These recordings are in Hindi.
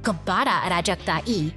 Kembara Rajagtai.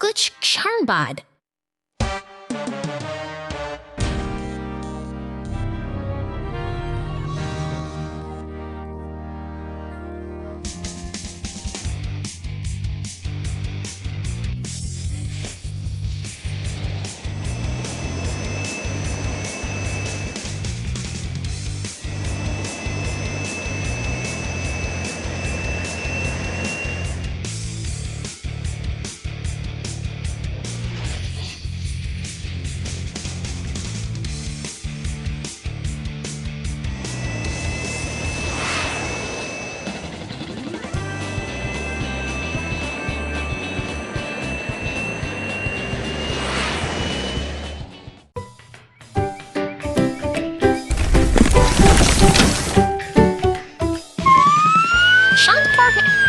कुछ क्षण बाद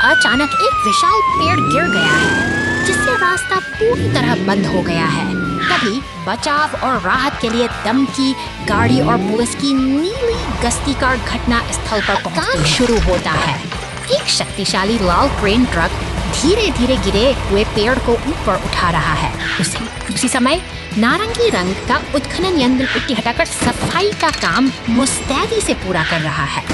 अचानक एक विशाल पेड़ गिर गया है, जिससे रास्ता पूरी तरह बंद हो गया है। तभी बचाव और राहत के लिए दम की गाड़ी और पुलिस की नीली गश्ती कार घटना स्थल पर काम शुरू होता है। एक शक्तिशाली लाल क्रेन ट्रक धीरे धीरे गिरे हुए पेड़ को ऊपर उठा रहा है। उसी समय नारंगी रंग का उत्खनन यंत्र मिट्टी हटाकर सफाई का काम मुस्तैदी से पूरा कर रहा है।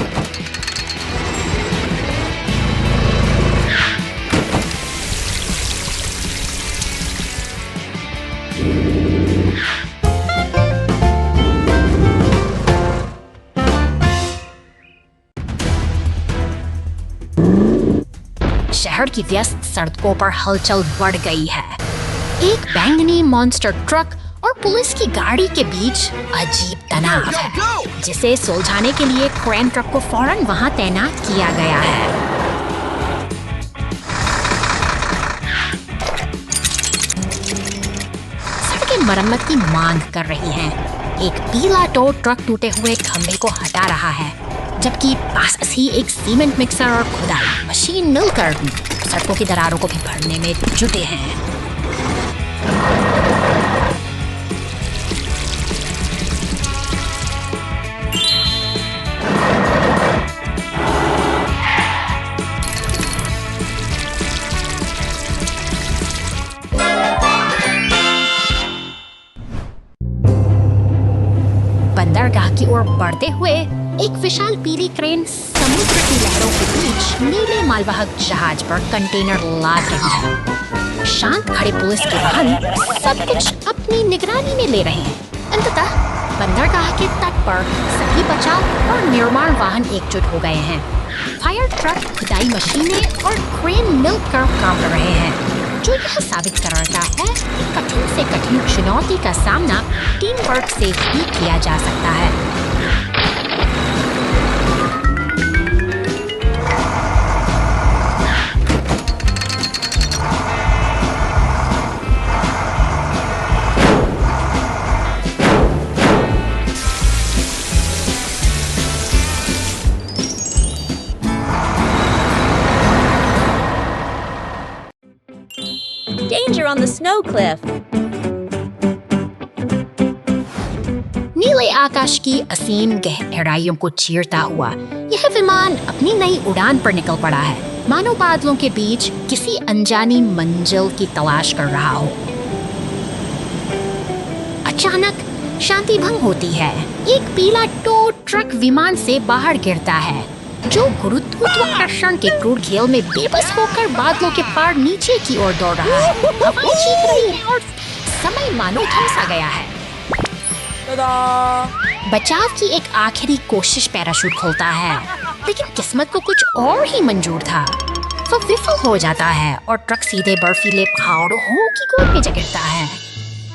शहर की व्यस्त सड़कों पर हलचल बढ़ गई है। एक बैंगनी मॉन्स्टर ट्रक और पुलिस की गाड़ी के बीच अजीब तनाव है, जिसे सुलझाने के लिए क्रेन ट्रक को फौरन वहां तैनात किया गया है। सड़कें मरम्मत की मांग कर रही हैं। एक पीला टो ट्रक टूटे हुए खंभे को हटा रहा है, जबकि पास ही एक सीमेंट मिक्सर और खुदाई मशीन मिलकर सड़कों की दरारों को भी भरने में जुटे हैं। बंदरगाह की ओर बढ़ते हुए एक विशाल पीली क्रेन समुद्र की लहरों के बीच नीले मालवाहक जहाज पर कंटेनर लाद रही है। शांत खड़े पुलिस के वाहन सब कुछ अपनी निगरानी में ले रहे हैं। अंततः बंदरगाह के तट पर सभी बचाव और निर्माण वाहन एकजुट हो गए हैं। फायर ट्रक, खुदाई मशीनें और क्रेन मिलकर काम कर रहे हैं, जो यह साबित करता है कि कठिन से कठिन चुनौती का सामना टीम वर्क से ही किया जा सकता है। on the snow cliff. नीले आकाश की असीम गहराइयों को चीरता हुआ यह विमान अपनी नई उड़ान पर निकल पड़ा है, मानो बादलों के बीच किसी अनजानी मंजिल की तलाश कर रहा हो। अचानक शांति भंग होती है। एक पीला टो ट्रक विमान से बाहर गिरता है, जो गुरुत्वाकर्षण के क्रूर खेल में बेबस होकर बादलों के पार नीचे की ओर दौड़ रहा है। हवाएं चीख रही है और समय मानो थम सा गया है। बचाव की एक आखिरी कोशिश पैराशूट खोलता है, लेकिन किस्मत को कुछ और ही मंजूर था। वो विफल हो जाता है और ट्रक सीधे बर्फीले पहाड़ों की गोद में जा गिरता है।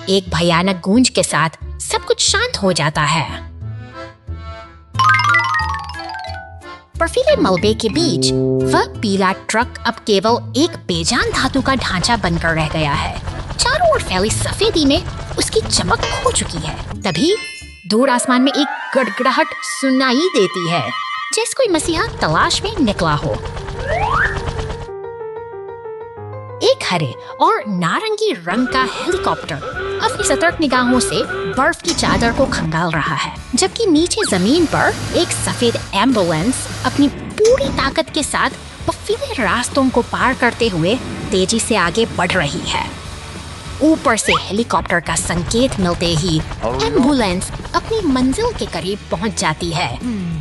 एक भयानक गूंज के साथ सब कुछ शांत हो जाता है। बर्फीले मलबे के बीच वह पीला ट्रक अब केवल एक बेजान धातु का ढांचा बनकर रह गया है। चारों ओर फैली सफेदी में उसकी चमक खो चुकी है। तभी दूर आसमान में एक गड़गड़ाहट सुनाई देती है, जैसे कोई मसीहा तलाश में निकला हो। एक हरे और नारंगी रंग का हेलीकॉप्टर अपनी सतर्क निगाहों से बर्फ की चादर को खंगाल रहा है, जबकि नीचे जमीन पर एक सफेद एम्बुलेंस अपनी पूरी ताकत के साथ बर्फीले रास्तों को पार करते हुए तेजी से आगे बढ़ रही है। ऊपर से हेलीकॉप्टर का संकेत मिलते ही एम्बुलेंस अपनी मंजिल के करीब पहुंच जाती है।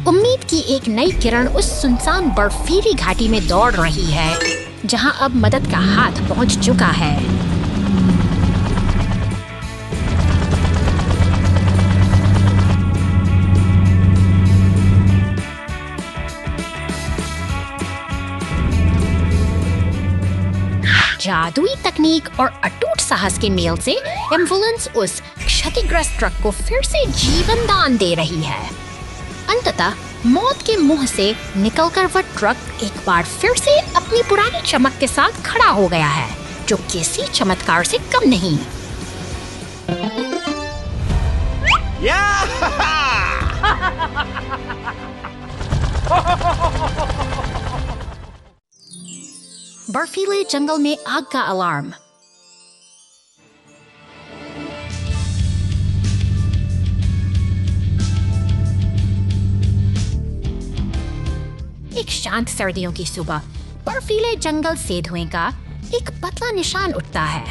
उम्मीद की एक नई किरण उस सुनसान बर्फीली घाटी में दौड़ रही है, जहां अब मदद का हाथ पहुंच चुका है। जादुई तकनीक और अटूट साहस के मेल से एम्बुलेंस उस क्षतिग्रस्त ट्रक को फिर से जीवन दान दे रही है। अंततः मौत के मुंह से निकलकर वह ट्रक एक बार फिर से अपनी पुरानी चमक के साथ खड़ा हो गया है, जो किसी चमत्कार से कम नहीं। बर्फीले जंगल में आग का अलार्म। एक शांत सर्दियों की सुबह बर्फीले जंगल से धुएं का एक पतला निशान उठता है।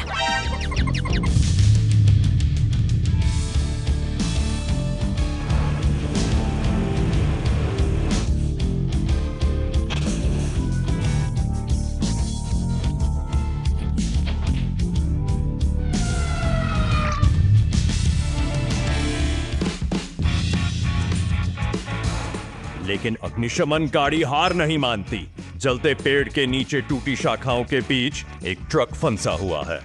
लेकिन अग्निशमन गाड़ी हार नहीं मानती। जलते पेड़ के नीचे टूटी शाखाओं के बीच एक ट्रक फंसा हुआ है।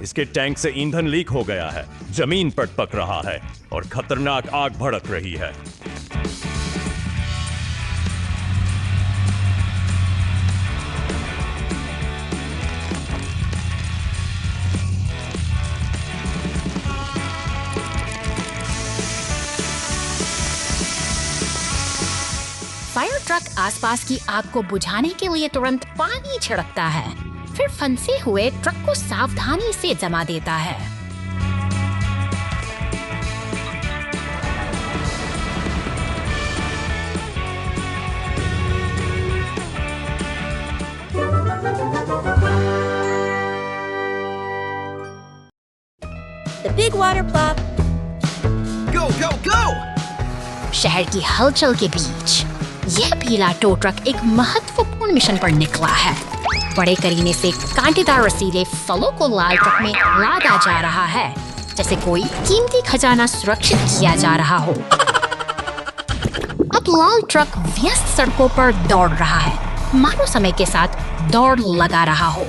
इसके टैंक से ईंधन लीक हो गया है, जमीन पर पक रहा है और खतरनाक आग भड़क रही है। फायर ट्रक आसपास की आग को बुझाने के लिए तुरंत पानी छिड़कता है, फिर फंसे हुए ट्रक को सावधानी से जमा देता है। The big water plop. Go, go, go! शहर की हलचल के बीच यह पीला टो ट्रक एक महत्वपूर्ण मिशन पर निकला है। बड़े करीने से कांटेदार रसीले फलों को लाल ट्रक में लादा जा रहा है, जैसे कोई कीमती खजाना सुरक्षित किया जा रहा हो। अब लाल ट्रक व्यस्त सड़कों पर दौड़ रहा है, मानो समय के साथ दौड़ लगा रहा हो।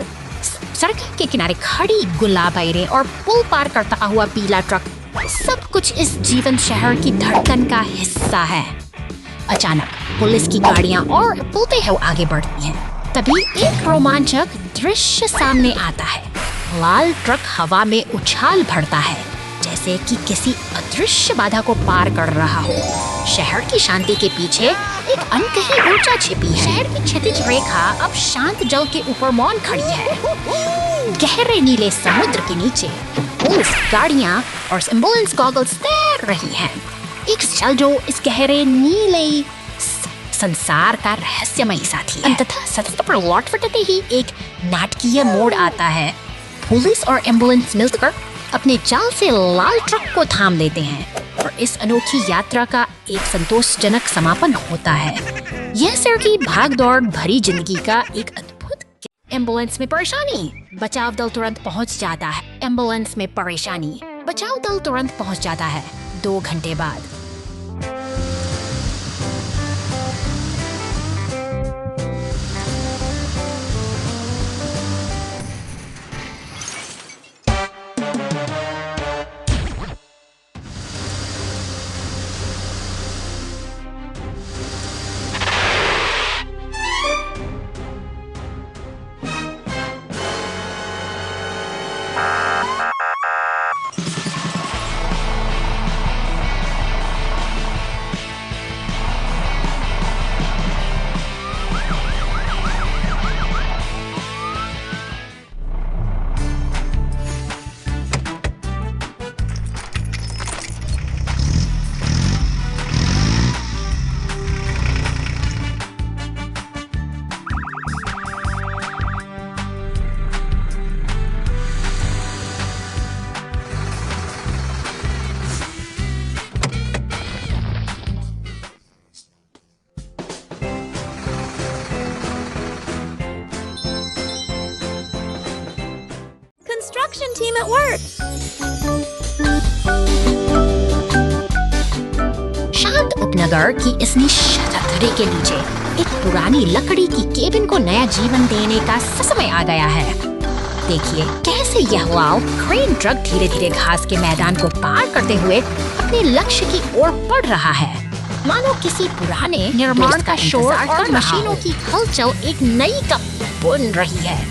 सड़क के किनारे खड़ी गुलाबैरें और पुल पार करता हुआ पीला ट्रक, सब कुछ इस जीवंत शहर की धड़कन का हिस्सा है। अचानक पुलिस की गाड़ियां और पुलते हुए आगे बढ़ती हैं। तभी एक रोमांचक दृश्य सामने आता है। लाल ट्रक हवा में उछाल भरता है, जैसे जैसे कि किसी अदृश्य बाधा को पार कर रहा हो। शहर की शांति के पीछे एक अनकही ऊर्जा छिपी है। शहर की क्षैतिज रेखा अब शांत जल के ऊपर मौन खड़ी है। गहरे नीले समुद्र के नीचे पुलिस गाड़ियां और एम्बुलेंस गॉगल्स तैर रही हैं। एक शल जो इस गहरे नीले संसार का रहस्यमयी साथी है। अंततः सत्य पर लौट फटते ही एक नाटकीय मोड़ आता है। पुलिस और एम्बुलेंस मिलकर अपने जाल से लाल ट्रक को थाम लेते हैं और इस अनोखी यात्रा का एक संतोषजनक समापन होता है। यह शहर की भागदौड़ भरी जिंदगी का एक अद्भुत। एम्बुलेंस में परेशानी, बचाव दल तुरंत पहुंच जाता है। एम्बुलेंस में परेशानी, बचाव दल तुरंत पहुंच जाता है। 2 घंटे बाद Construction team at work. शांत उपनगर की इस निश्शब्दता के नीचे एक पुरानी लकड़ी की केबिन को नया जीवन देने का समय आ गया है। देखिए कैसे यह वाव क्रेन ट्रक धीरे धीरे घास के मैदान को पार करते हुए अपने लक्ष्य की ओर बढ़ रहा है। मानो किसी पुराने निर्माण का शोर और मशीनों की हलचल एक नई कप बुन रही है।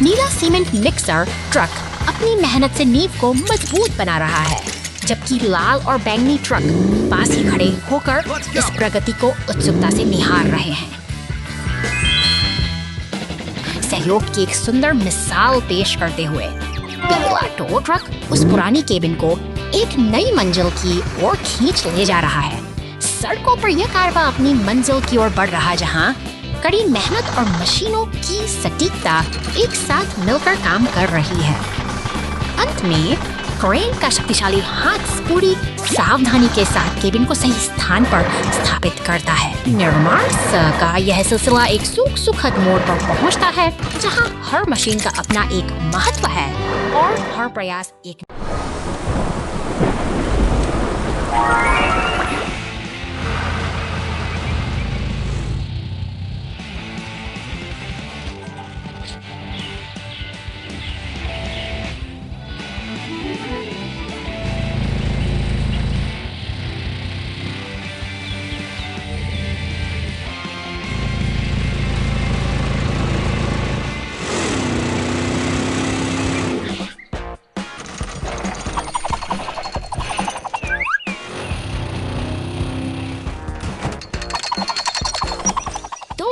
नीला सीमेंट मिक्सर ट्रक अपनी मेहनत से नींव को मजबूत बना रहा है, जबकि लाल और बैंगनी ट्रक पास ही खड़े होकर इस प्रगति को उत्सुकता से निहार रहे हैं। सहयोग की एक सुंदर मिसाल पेश करते हुए पीला टो ट्रक उस पुरानी केबिन को एक नई मंजिल की ओर खींच ले जा रहा है। सड़कों पर यह कारवां अपनी मंजिल की ओर बढ़ रहा है, जहां कड़ी मेहनत और मशीनों की सटीकता एक साथ मिलकर काम कर रही है। अंत में क्रेन का शक्तिशाली हाथ पूरी सावधानी के साथ केबिन को सही स्थान पर स्थापित करता है। निर्माण का यह सिलसिला एक सुखद मोड़ पर पहुंचता है, जहां हर मशीन का अपना एक महत्व है और हर प्रयास एक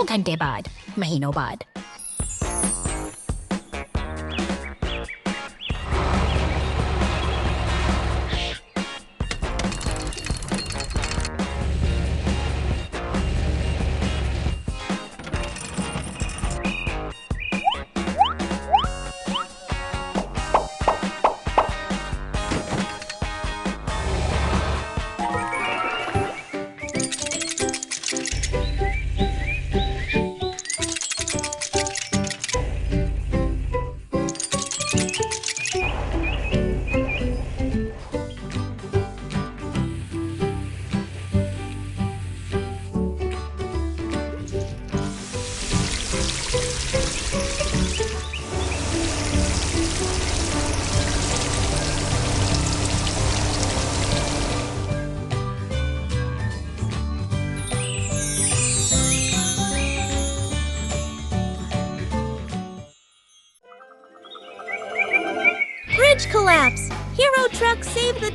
घंटे बाद, महीनों बाद।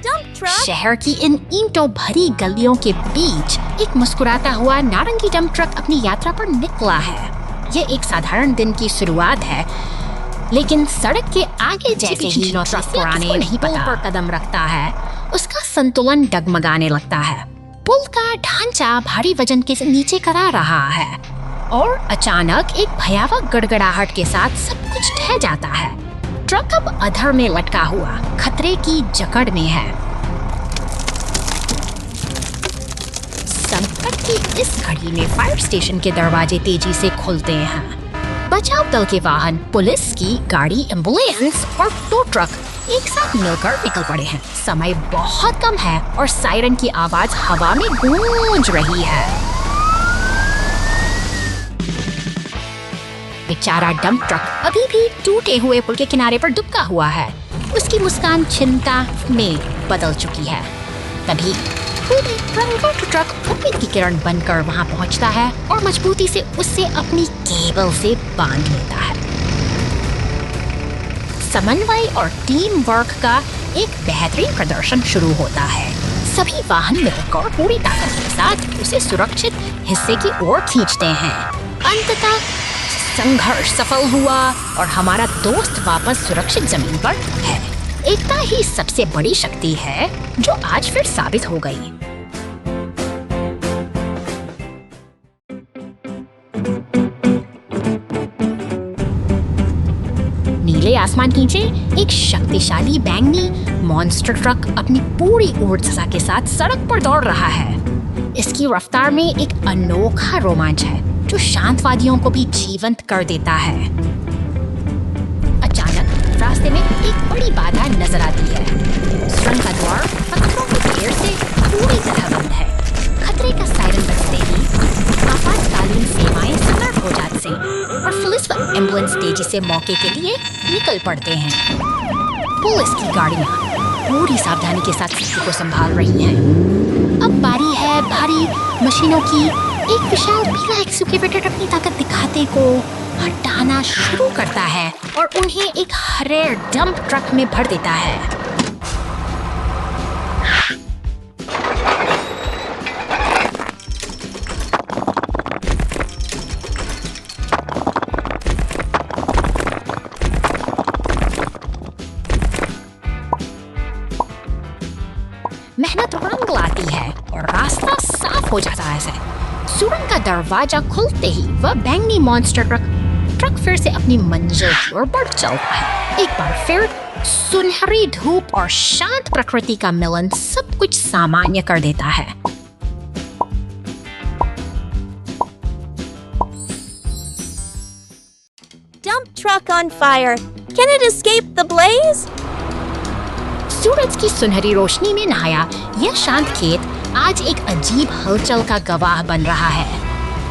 dump truck. शहर की इन ईंटों भरी गलियों के बीच एक मुस्कुराता हुआ नारंगी डंप ट्रक अपनी यात्रा पर निकला है। ये एक साधारण दिन की शुरुआत है, लेकिन सड़क के आगे जैसे ही ट्रक पुराने नहीं पुल पर कदम रखता है, उसका संतुलन डगमगाने लगता है। पुल का ढांचा भारी वजन के नीचे करा रहा है और अचानक एक भयावह गड़गड़ाहट के साथ सब कुछ ढह जाता है। ट्रक अब अधर में लटका हुआ खतरे की जकड़ में है। संकट की इस घड़ी में फायर स्टेशन के दरवाजे तेजी से खुलते हैं। बचाव दल के वाहन, पुलिस की गाड़ी, एम्बुलेंस और टो ट्रक एक साथ मिलकर निकल पड़े हैं। समय बहुत कम है और सायरन की आवाज हवा में गूंज रही है। बेचारा डंप ट्रक अभी भी टूटे हुए पुल के किनारे पर दुबका हुआ है। उसकी मुस्कान चिंता में बदल चुकी है। तभी ट्रक उम्मीद की किरण बनकर वहां पहुंचता है और मजबूती से उससे अपनी केबल से बांध लेता है। समन्वय और टीम वर्क का एक बेहतरीन प्रदर्शन शुरू होता है। सभी वाहन मिलकर पूरी ताकत के साथ उसे सुरक्षित हिस्से की ओर खींचते हैं। अंततः संघर्ष सफल हुआ और हमारा दोस्त वापस सुरक्षित जमीन पर है। एकता ही सबसे बड़ी शक्ति है जो आज फिर साबित हो गई। नीले आसमान के नीचे एक शक्तिशाली बैंगनी मॉन्स्टर ट्रक अपनी पूरी ऊर्जा के साथ सड़क पर दौड़ रहा है। इसकी रफ्तार में एक अनोखा रोमांच है जो शांतवादियों को भी जीवंत कर देता है। अचानक रास्ते में एक बड़ी बाधा नजर आती है। सुरंग का द्वार पत्थरों के ढेर से पूरी तरह बंद है। खतरे का सायरन बजते ही आपातकालीन सेवाएं सतर्क हो जाती हैं और पुलिस व एम्बुलेंस तेजी से मौके के लिए निकल पड़ते हैं। पुलिस की गाड़ियां पूरी सावधानी के साथ स्थिति को संभाल रही हैं। अब बारी है भारी मशीनों की। एक विशाल पीला एक्सकेवेटर अपनी ताकत दिखाते को हटाना शुरू करता है और उन्हें एक हरे डंप ट्रक में भर देता है। मेहनत रंग लाती है और रास्ता साफ हो जाता है। सुरंग का दरवाजा खुलते ही वह बैंगनी मॉन्स्टर ट्रक फिर से अपनी मंजिल की ओर बढ़ चलता है। एक बार फिर सुनहरी धूप और शांत प्रकृति का मिलन सब कुछ सामान्य कर देता है। Dump truck on fire. Can it escape the blaze? सूरज की सुनहरी रोशनी में नहाया यह शांत खेत आज एक अजीब हलचल का गवाह बन रहा है।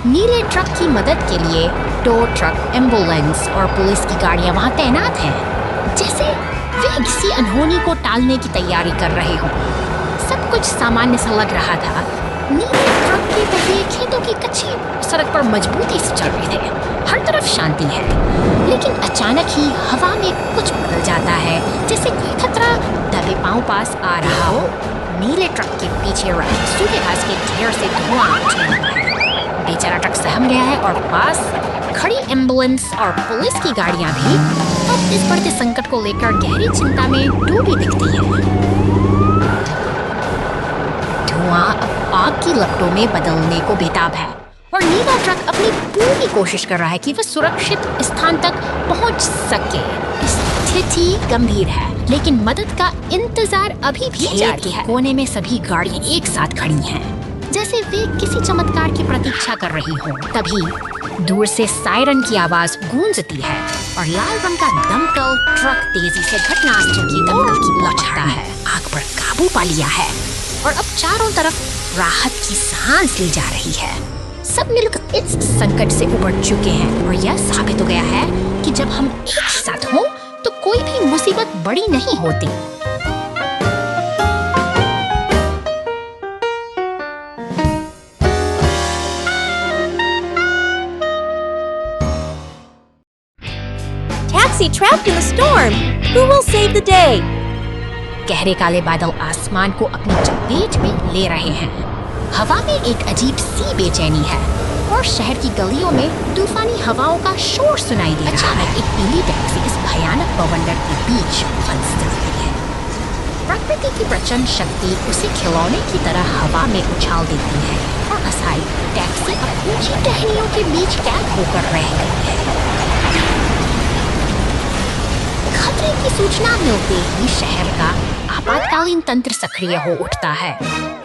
नीले ट्रक की मदद के लिए टो ट्रक, एम्बुलेंस और पुलिस की गाड़ियां वहां तैनात हैं, जैसे वे किसी अनहोनी को टालने की तैयारी कर रहे हों। सब कुछ सामान्य सा लग रहा था। नीले ट्रक के पहिए खेतों की कच्ची सड़क पर मजबूती से चल रहे थे। हर तरफ शांति है, लेकिन अचानक ही हवा में कुछ बदल जाता है, जैसे कोई खतरा दबे पांव पास आ रहा हो। नीले ट्रक के पीछे रखे सूखे घास के ढेर से धुआं उठने लगा है। बेचारा ट्रक सहम गया है और पास खड़ी एम्बुलेंस और पुलिस की गाड़ियां भी अब इस बढ़ते संकट को लेकर गहरी चिंता में डूबी दिखती हैं। धुआं अब आग की लपटों में बदलने को बेताब है और नीला ट्रक अपनी पूरी कोशिश कर रहा है कि वह सुरक्षित स्थान तक पहुंच सके। स्थिति गंभीर है, लेकिन मदद का इंतजार अभी भी जारी है। कोने में सभी गाड़ियां एक साथ खड़ी हैं, जैसे वे किसी चमत्कार की प्रतीक्षा कर रही हों। तभी दूर से सायरन की आवाज गूंजती है और लाल रंग का दमकल ट्रक तेजी से घटनास्थल की ओर लौटता है। आग पर काबू पा लिया है और अब चारों तरफ राहत की सांस ली जा रही है। सब मिलकर इस संकट से उबर चुके हैं और यह साबित हो गया है कि जब हम एक साथ हों तो कोई भी मुसीबत बड़ी नहीं होती। Taxi trapped in the storm. Who will save the day? गहरे काले बादल आसमान को अपनी चपेट में ले रहे हैं। हवा में एक अजीब सी बेचैनी है और शहर की गलियों में तूफानी हवाओं का शोर सुनाई दे रहा है। एक पीली टैक्सी इस भयानक बवंडर के बीच फंस रही है। प्रकृति की प्रचंड शक्ति उसे खिलौने की तरह हवा में उछाल देती है और असाई टैक्सी अब ऊंची टहनियों के बीच कैद होकर रह गई है। खतरे की सूचना मिलते ही शहर का आपातकालीन तंत्र सक्रिय हो उठता है।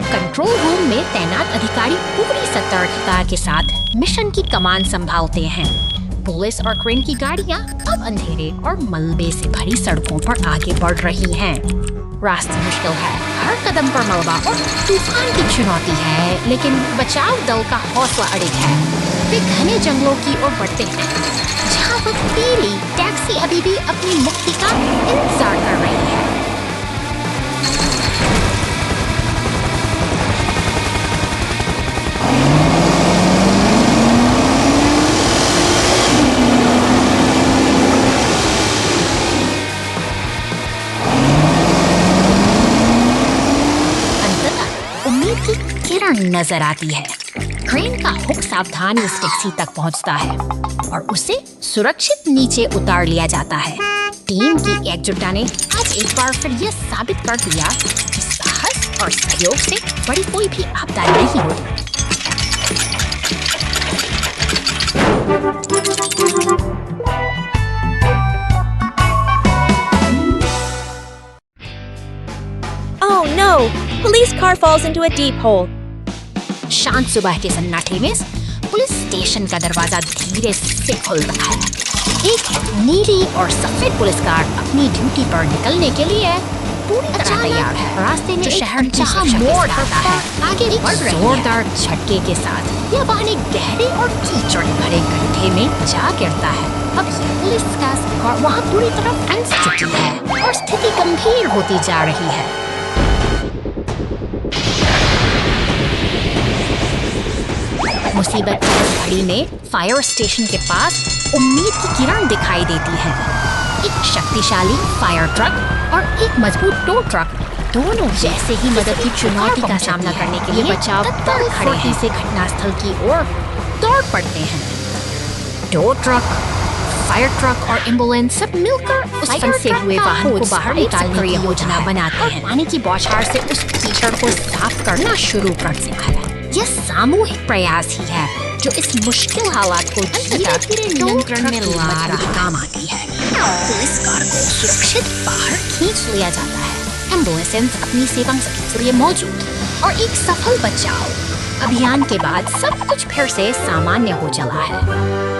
कंट्रोल रूम में तैनात अधिकारी पूरी सतर्कता के साथ मिशन की कमान संभालते हैं। पुलिस और क्रेन की गाड़ियां अब अंधेरे और मलबे से भरी सड़कों पर आगे बढ़ रही हैं। रास्ता मुश्किल है, हर कदम पर मलबा और तूफान की चुनौती है, लेकिन बचाव दल का हौसला अड़िग है। वे घने जंगलों की ओर बढ़ते हैं, जहाँ पर पीली टैक्सी अभी भी अपनी मुक्ति का इंतजार कर रही है। किरण नजर आती है। क्रेन का हुक सावधानी उस टैक्सी तक पहुंचता है और उसे सुरक्षित नीचे उतार लिया जाता है। टीम की एकजुटता ने आज एक बार फिर यह साबित कर दिया कि साहस और सहयोग से बड़ी कोई भी आपदा नहीं होती। Oh no! Police car falls into a deep hole. शांत सुबह के सन्नाटे में पुलिस स्टेशन का दरवाजा धीरे से खुल रहा है। एक नीली और सफेद पुलिस कार अपनी ड्यूटी पर निकलने के लिए पूरी तरह तैयार है। रास्ते में शहर जहां मोड़ आता है, आगे बढ़ रही है। जोरदार झटके के साथ यह वाहन एक गहरे और कीचड़ भरे गड्ढे में जा गिरता है। अब पुलिस का कार वहां पूरी तरह फंस चुकी है और स्थिति गंभीर होती जा रही है। मुसीबत की घड़ी में फायर स्टेशन के पास उम्मीद की किरण दिखाई देती है। एक शक्तिशाली फायर ट्रक और एक मजबूत टो ट्रक दोनों जैसे ही मदद की चुनौती का सामना करने के लिए बचाव दल खड़े हैं से घटनास्थल की ओर दौड़ पड़ते हैं। टो ट्रक, फायर ट्रक और एम्बुलेंस सब मिलकर उस फंसे हुए वाहन को बाहर निकालने की योजना बनाते हैं। पानी की बौछार से उस कीचड़ को साफ करना शुरू करते हैं। यह सामूहिक प्रयास ही है जो इस मुश्किल हालात को धीरे-धीरे नियंत्रण में ला रहा काम आती है। पुलिस कार को सुरक्षित बाहर खींच लिया जाता है। एम्बुलेंस अपनी सेवा के लिए मौजूद और एक सफल बचाव अभियान के बाद सब कुछ फिर से सामान्य हो चला है।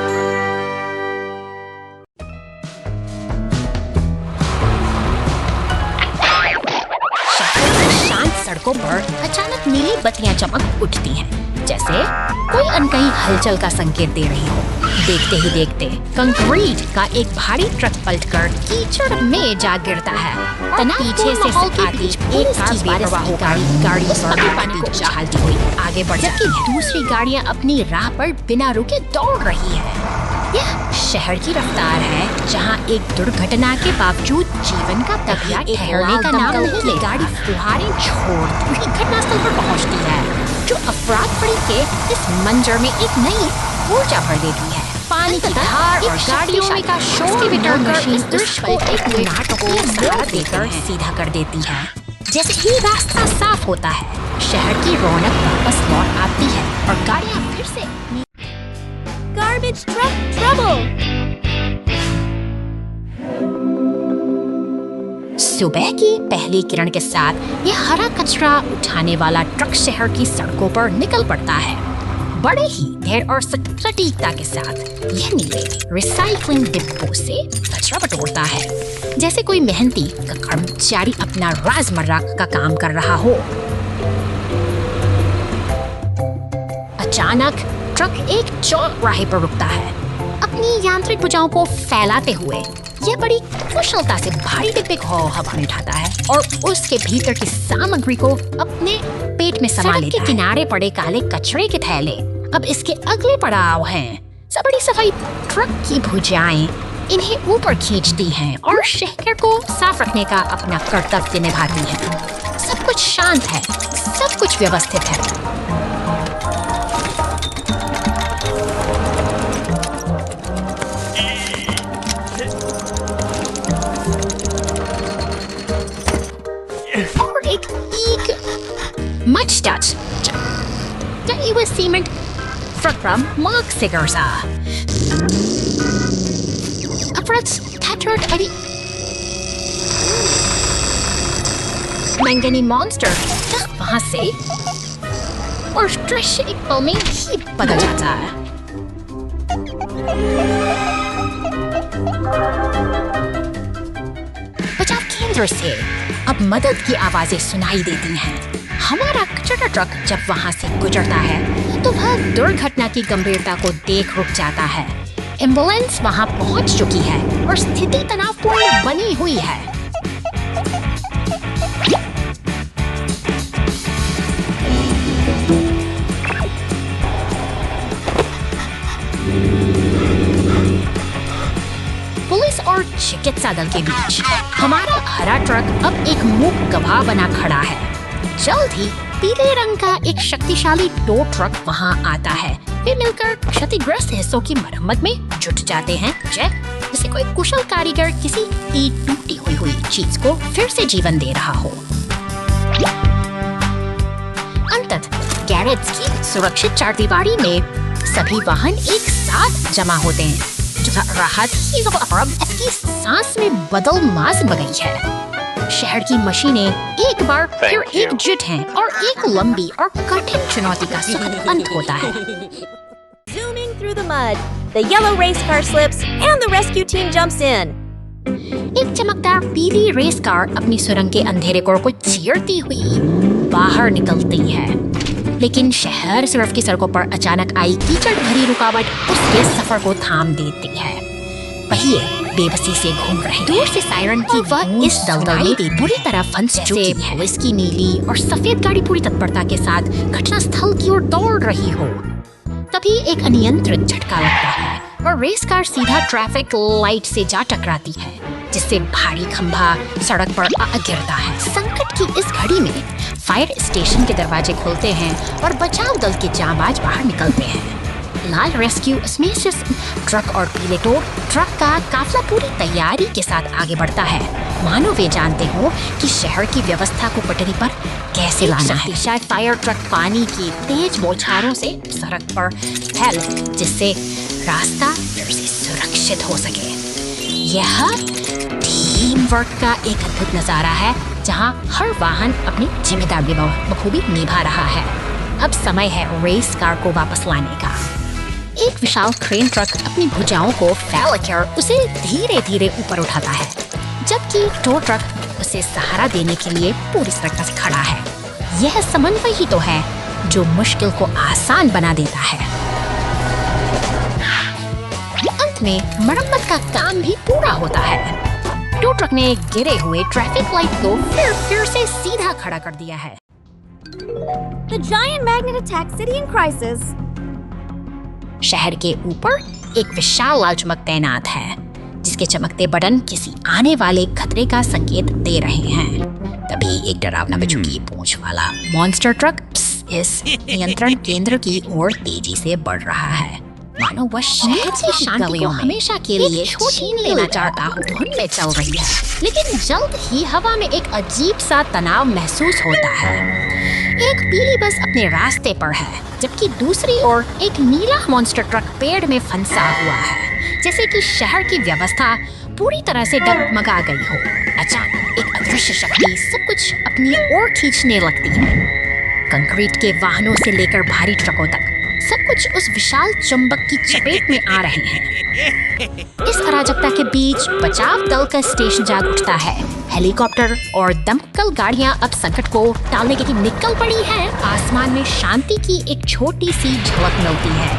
सड़कों पर अचानक नीली बत्तियां चमक उठती हैं, जैसे कोई अनकही हलचल का संकेत दे रही हो। देखते ही देखते कंक्रीट का एक भारी ट्रक पलटकर कीचड़ में जा गिरता है। पीछे से आती एक गाड़ी पानी को उछालती हुई आगे बढ़ जाती है। दूसरी गाड़ियां अपनी राह पर बिना रुके दौड़ रही है। यह शहर की रफ्तार है, जहां एक दुर्घटना के बावजूद जीवन का तकिया ठहरने का नाम नहीं ले। गाड़ी फुहारें छोड़ती घटनास्थल पर पहुंचती है, जो अफराद फड़ी के इस मंजर में एक नई ऊर्जा भर देती है। पानी की धार और गाड़ियों का शोर मिटाकर इस दृश्य को एक नाटक को सहारा देकर सीधा कर देती है। जैसे ही रास्ता साफ होता है, शहर की रौनक वापस लौट आती है और गाड़ियां फिर से Garbage truck trouble! सुबह की पहली किरण के साथ यह हरा कचरा उठाने वाला ट्रक शहर की सड़कों पर निकल पड़ता है। बड़े ही धैर्य और सटीकता के साथ यह नीले रिसाइकलिंग डिब्बों से कचरा बटोरता है, जैसे कोई मेहनती कर्मचारी अपना रोजमर्रा का काम कर रहा हो। अचानक ट्रक एक चौराहे पर रुकता है। अपनी यांत्रिक भुजाओं को फैलाते हुए यह बड़ी कुशलता से भारी डिब्बे को हवा में उठाता है और उसके भीतर की सामग्री को अपने पेट में समा लेता है। किनारे पड़े काले कचरे के थैले अब इसके अगले पड़ाव हैं। बड़ी सफाई ट्रक की भुजाएं इन्हें ऊपर खींचती हैं और शहर को साफ रखने का अपना कर्तव्य निभाती हैं। सब कुछ शांत है, सब कुछ व्यवस्थित है। और एक much touch. Der Iwasiment Fragram Mark Sigarza. Afrats tattered Adi Mangani monster तक वहां से और दृश्य एक पल में ही बदल जाता है। बचाव केंद्र से अब मदद की आवाजें सुनाई देती हैं। हमारा कचरा ट्रक जब वहां से गुजरता है तो वह दुर्घटना की गंभीरता को देख रुक जाता है। एम्बुलेंस वहां पहुंच चुकी है और स्थिति तनावपूर्ण बनी हुई है। पुलिस और चिकित्सा दल के बीच हमारा हरा ट्रक अब एक मूक गवाह बना खड़ा है। जल्द ही पीले रंग का एक शक्तिशाली टो ट्रक वहां आता है। वे मिलकर क्षतिग्रस्त हिस्सों की मरम्मत में जुट जाते हैं, जैसे कोई कुशल कारीगर किसी टूटी हुई चीज को फिर से जीवन दे रहा हो। अंततः गैरेज की सुरक्षित चारदीवारी में सभी वाहन एक साथ जमा होते हैं। राहत की सांस में बदल मास बगई है। शहर की मशीनें एक बार फिर एकजुट हैं और एक लंबी और कठिन चुनौती का सुखद अंत होता है। Zooming through the mud, the yellow race car slips and the rescue team jumps in. एक चमकदार पीली रेस कार अपनी सुरंग के अंधेरे कोर को चीरती हुई बाहर निकलती है, लेकिन शहर सिर्फ की सड़कों पर अचानक आई कीचड़ भरी रुकावट उसके सफर को थाम देती है। पहिए बेबसी से घूम रहे। दूर से सायरन की वह इस दलदल में बुरी तरह फंस चुकी है। पुलिस की नीली और सफेद गाड़ी पूरी तत्परता के साथ घटना स्थल की ओर दौड़ रही हो। तभी एक अनियंत्रित झटका लगता है और रेस कार सीधा ट्रैफिक लाइट से जा टकराती है, जिससे भारी खंभा सड़क पर गिरता है। संकट की इस घड़ी में फायर स्टेशन के दरवाजे खुलते हैं और बचाव दल के जांबाज बाहर निकलते हैं। लाल रेस्क्यू स्पेशियस ट्रक और पीले टो ट्रक का काफिला पूरी तैयारी के साथ आगे बढ़ता है, मानो वे जानते हो कि शहर की व्यवस्था को पटरी पर कैसे लाना है। शायद फायर ट्रक पानी की तेज बौछारों से सड़क पर फैल, जिससे रास्ता फिर से सुरक्षित हो सके। यह टीम वर्क का एक अद्भुत नजारा है, जहां हर वाहन अपनी जिम्मेदारी बखूबी निभा रहा है। अब समय है रेस कार को वापस लाने का। एक विशाल क्रेन ट्रक अपनी भुजाओं को फैलाकर उसे धीरे धीरे ऊपर उठाता है, जबकि टो ट्रक उसे सहारा देने के लिए पूरी तरह से खड़ा है। यह समन्वय ही तो है जो मुश्किल को आसान बना देता है। अंत में मरम्मत का काम भी पूरा होता है। टो ट्रक ने गिरे हुए ट्रैफिक लाइट को फिर से सीधा खड़ा कर दिया है। The giant magnet attacked city in crisis. शहर के ऊपर एक विशाल लाल चमक तैनात है, जिसके चमकते बटन किसी आने वाले खतरे का संकेत दे रहे हैं। तभी एक डरावना बच्चों की पूंछ वाला मॉन्स्टर ट्रक इस नियंत्रण केंद्र की ओर तेजी से बढ़ रहा है, मानो वह शहर की शांति को हमेशा के लिए छीन लेना चाहता हो। धुन में चल रही है, लेकिन जल्द ही हवा में एक अजीब सा तनाव महसूस होता है। एक पीली बस अपने रास्ते पर है, जबकि दूसरी ओर एक नीला मॉन्स्टर ट्रक पेड़ में फंसा हुआ है, जैसे कि शहर की व्यवस्था पूरी तरह से डगमगा गई हो। अचानक एक अदृश्य शक्ति सब कुछ अपनी ओर खींचने लगती है। कंक्रीट के वाहनों से लेकर भारी ट्रकों तक सब कुछ उस विशाल चुंबक की चपेट में आ रहे हैं। इस अराजकता के बीच बचाव दल का स्टेशन जाग उठता है। हेलीकॉप्टर और दमकल गाड़ियां अब संकट को टालने के लिए निकल पड़ी हैं। आसमान में शांति की एक छोटी सी झलक मिलती है,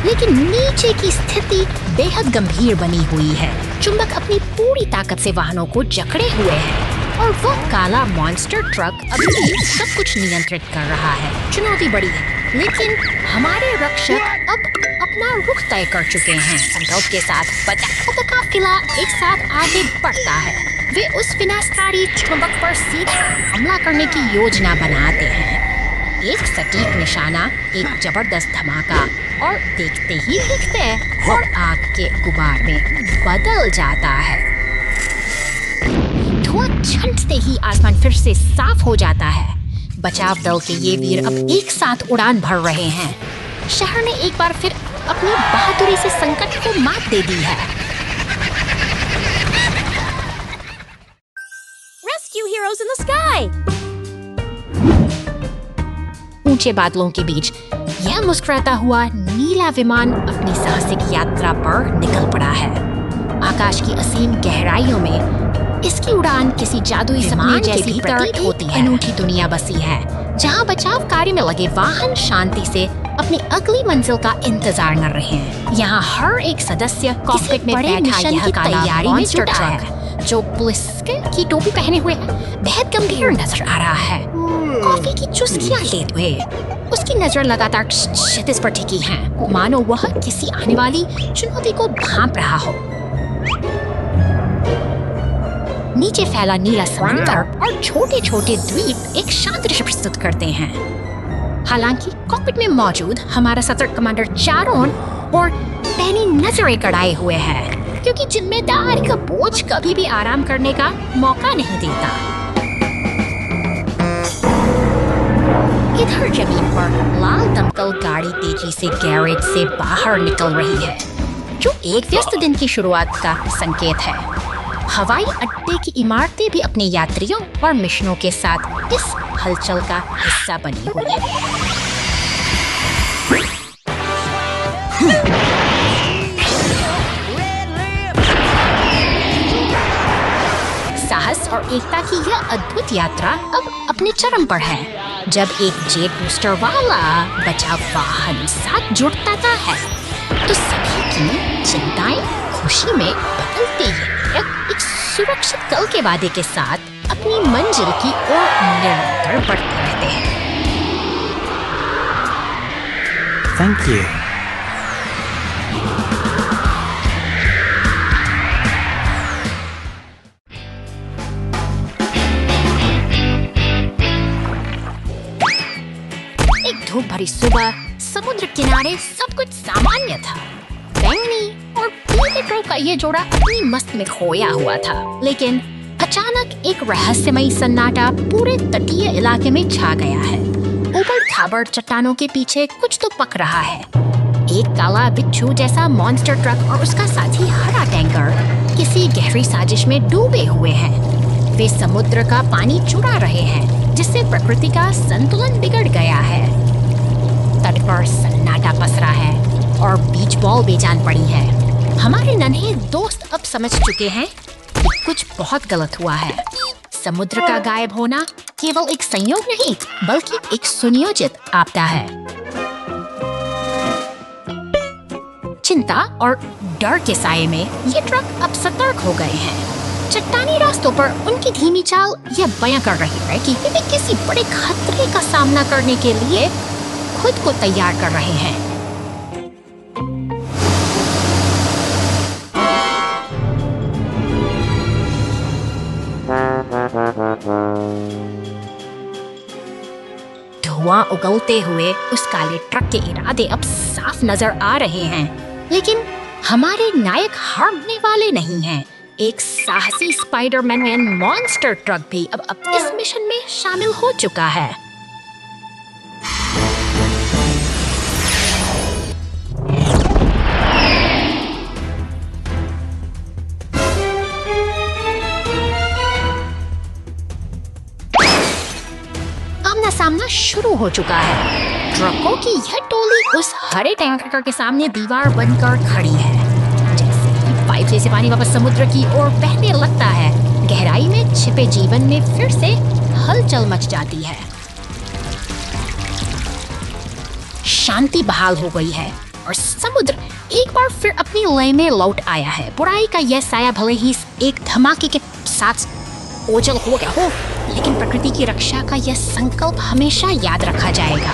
लेकिन नीचे की स्थिति बेहद गंभीर बनी हुई है। चुंबक अपनी पूरी ताकत से वाहनों को जकड़े हुए है और वह काला मॉन्स्टर ट्रक अभी सब कुछ नियंत्रित कर रहा है। चुनौती बड़ी है, लेकिन हमारे रक्षक अब अपना रुख तय कर चुके हैं। संकल्प के साथ बचाव का काफिला एक साथ आगे बढ़ता है। वे उस विनाशकारी चुंबक पर सीधा हमला करने की योजना बनाते हैं। एक सटीक निशाना, एक जबरदस्त धमाका और देखते ही देखते और आग के गुबार में बदल जाता है। धुआं छंटते ही आसमान फिर से साफ हो जाता है। बचाव दल के ये वीर अब एक साथ उड़ान भर रहे हैं। शहर ने एक बार फिर अपनी बहादुरी से संकट को मात दे दी है। Rescue heroes in the sky! ऊंचे बादलों के बीच यह मुस्कुराता हुआ नीला विमान अपनी साहसिक यात्रा पर निकल पड़ा है। आकाश की असीम गहराइयों में इसकी उड़ान किसी जादुई सपने जैसी प्रतीत होती है। अनूठी दुनिया बसी है जहां बचाव कार्य में लगे वाहन शांति से अपनी अगली मंजिल का इंतजार कर रहे हैं। यहाँ हर एक सदस्य कॉकपिट में बैठा यह तैयारी में जुटा है। जो पुलिस की टोपी पहने हुए बेहद गंभीर नजर आ रहा है। कॉफी की चुस्कियां लेते हुए उसकी नजर लगातार क्षितिज पर टिकी है, मानो वह किसी आने वाली चुनौती को भांप रहा हो। नीचे फैला नीला समुद्र और छोटे छोटे द्वीप एक शांत दृश्य प्रस्तुत करते हैं। हालांकि कॉकपिट में मौजूद हमारा सतर्क कमांडर चारों ओर पैनी नजरें गड़ाए हुए है, क्योंकि जिम्मेदारी का बोझ कभी भी आराम करने का मौका नहीं देता। इधर जमीन पर लाल दमकल गाड़ी तेजी से गैरेज से बाहर निकल रही है, जो एक व्यस्त दिन की शुरुआत का संकेत है। हवाई अड्डे की इमारतें भी अपने यात्रियों और मिशनों के साथ इस हलचल का हिस्सा बनी हुई है। साहस और एकता की यह अद्भुत यात्रा अब अपने चरम पर है, जब एक जेट बूस्टर वाला बचाव वाहन साथ जुड़ता है तो सभी की चिंताएं खुशी में बदलती है। एक सुरक्षित कल के वादे के साथ अपनी मंजिल की ओर निरंतर बढ़ते रहते हैं। Thank you. एक धूप भरी सुबह समुद्र किनारे सब कुछ सामान्य था। बैंगनी और पीले ट्रक का ये जोड़ा अपनी मस्त में खोया हुआ था, लेकिन अचानक एक रहस्यमयी सन्नाटा पूरे तटीय इलाके में छा गया है। ऊपर खाबड़ चट्टानों के पीछे कुछ तो पक रहा है। एक काला बिच्छू जैसा मॉन्स्टर ट्रक और उसका साथी हरा टैंकर किसी गहरी साजिश में डूबे हुए हैं। वे समुद्र का पानी चुरा रहे हैं, जिससे प्रकृति का संतुलन बिगड़ गया है। तट पर सन्नाटा पसरा है और बीच बॉल बेजान पड़ी है। हमारे नन्हे दोस्त अब समझ चुके हैं कि कुछ बहुत गलत हुआ है। समुद्र का गायब होना केवल एक संयोग नहीं, बल्कि एक सुनियोजित आपदा है। चिंता और डर के साये में ये ट्रक अब सतर्क हो गए हैं। चट्टानी रास्तों पर उनकी धीमी चाल यह बयां कर रही है कि वे किसी बड़े खतरे का सामना करने के लिए खुद को तैयार कर रहे हैं। धुआं उगलते हुए उस काले ट्रक के इरादे अब साफ नजर आ रहे हैं, लेकिन हमारे नायक हारने वाले नहीं हैं। एक साहसी स्पाइडरमैन मॉन्स्टर ट्रक भी अब इस मिशन में शामिल हो चुका है। आमना सामना शुरू हो चुका है। ट्रकों की यह टोली उस हरे टैंकर के सामने दीवार बनकर खड़ी है। जैसे ही पाइप से पानी वापस समुद्र की ओर बहने लगता है, गहराई में छिपे जीवन में फिर से हलचल मच जाती है। शांति बहाल हो गई है और समुद्र एक बार फिर अपनी लय में लौट आया है। बुराई का यह साया भले ही एक धमाके के साथ ओझल हो गया हो, लेकिन प्रकृति की रक्षा का यह संकल्प हमेशा याद रखा जाएगा।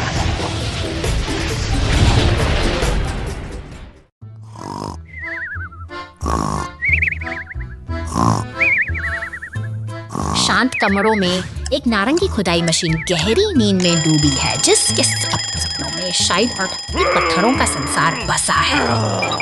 शांत कमरों में एक नारंगी खुदाई मशीन गहरी नींद में डूबी है, जिसके सपनों में शायद पत्थरों का संसार बसा है।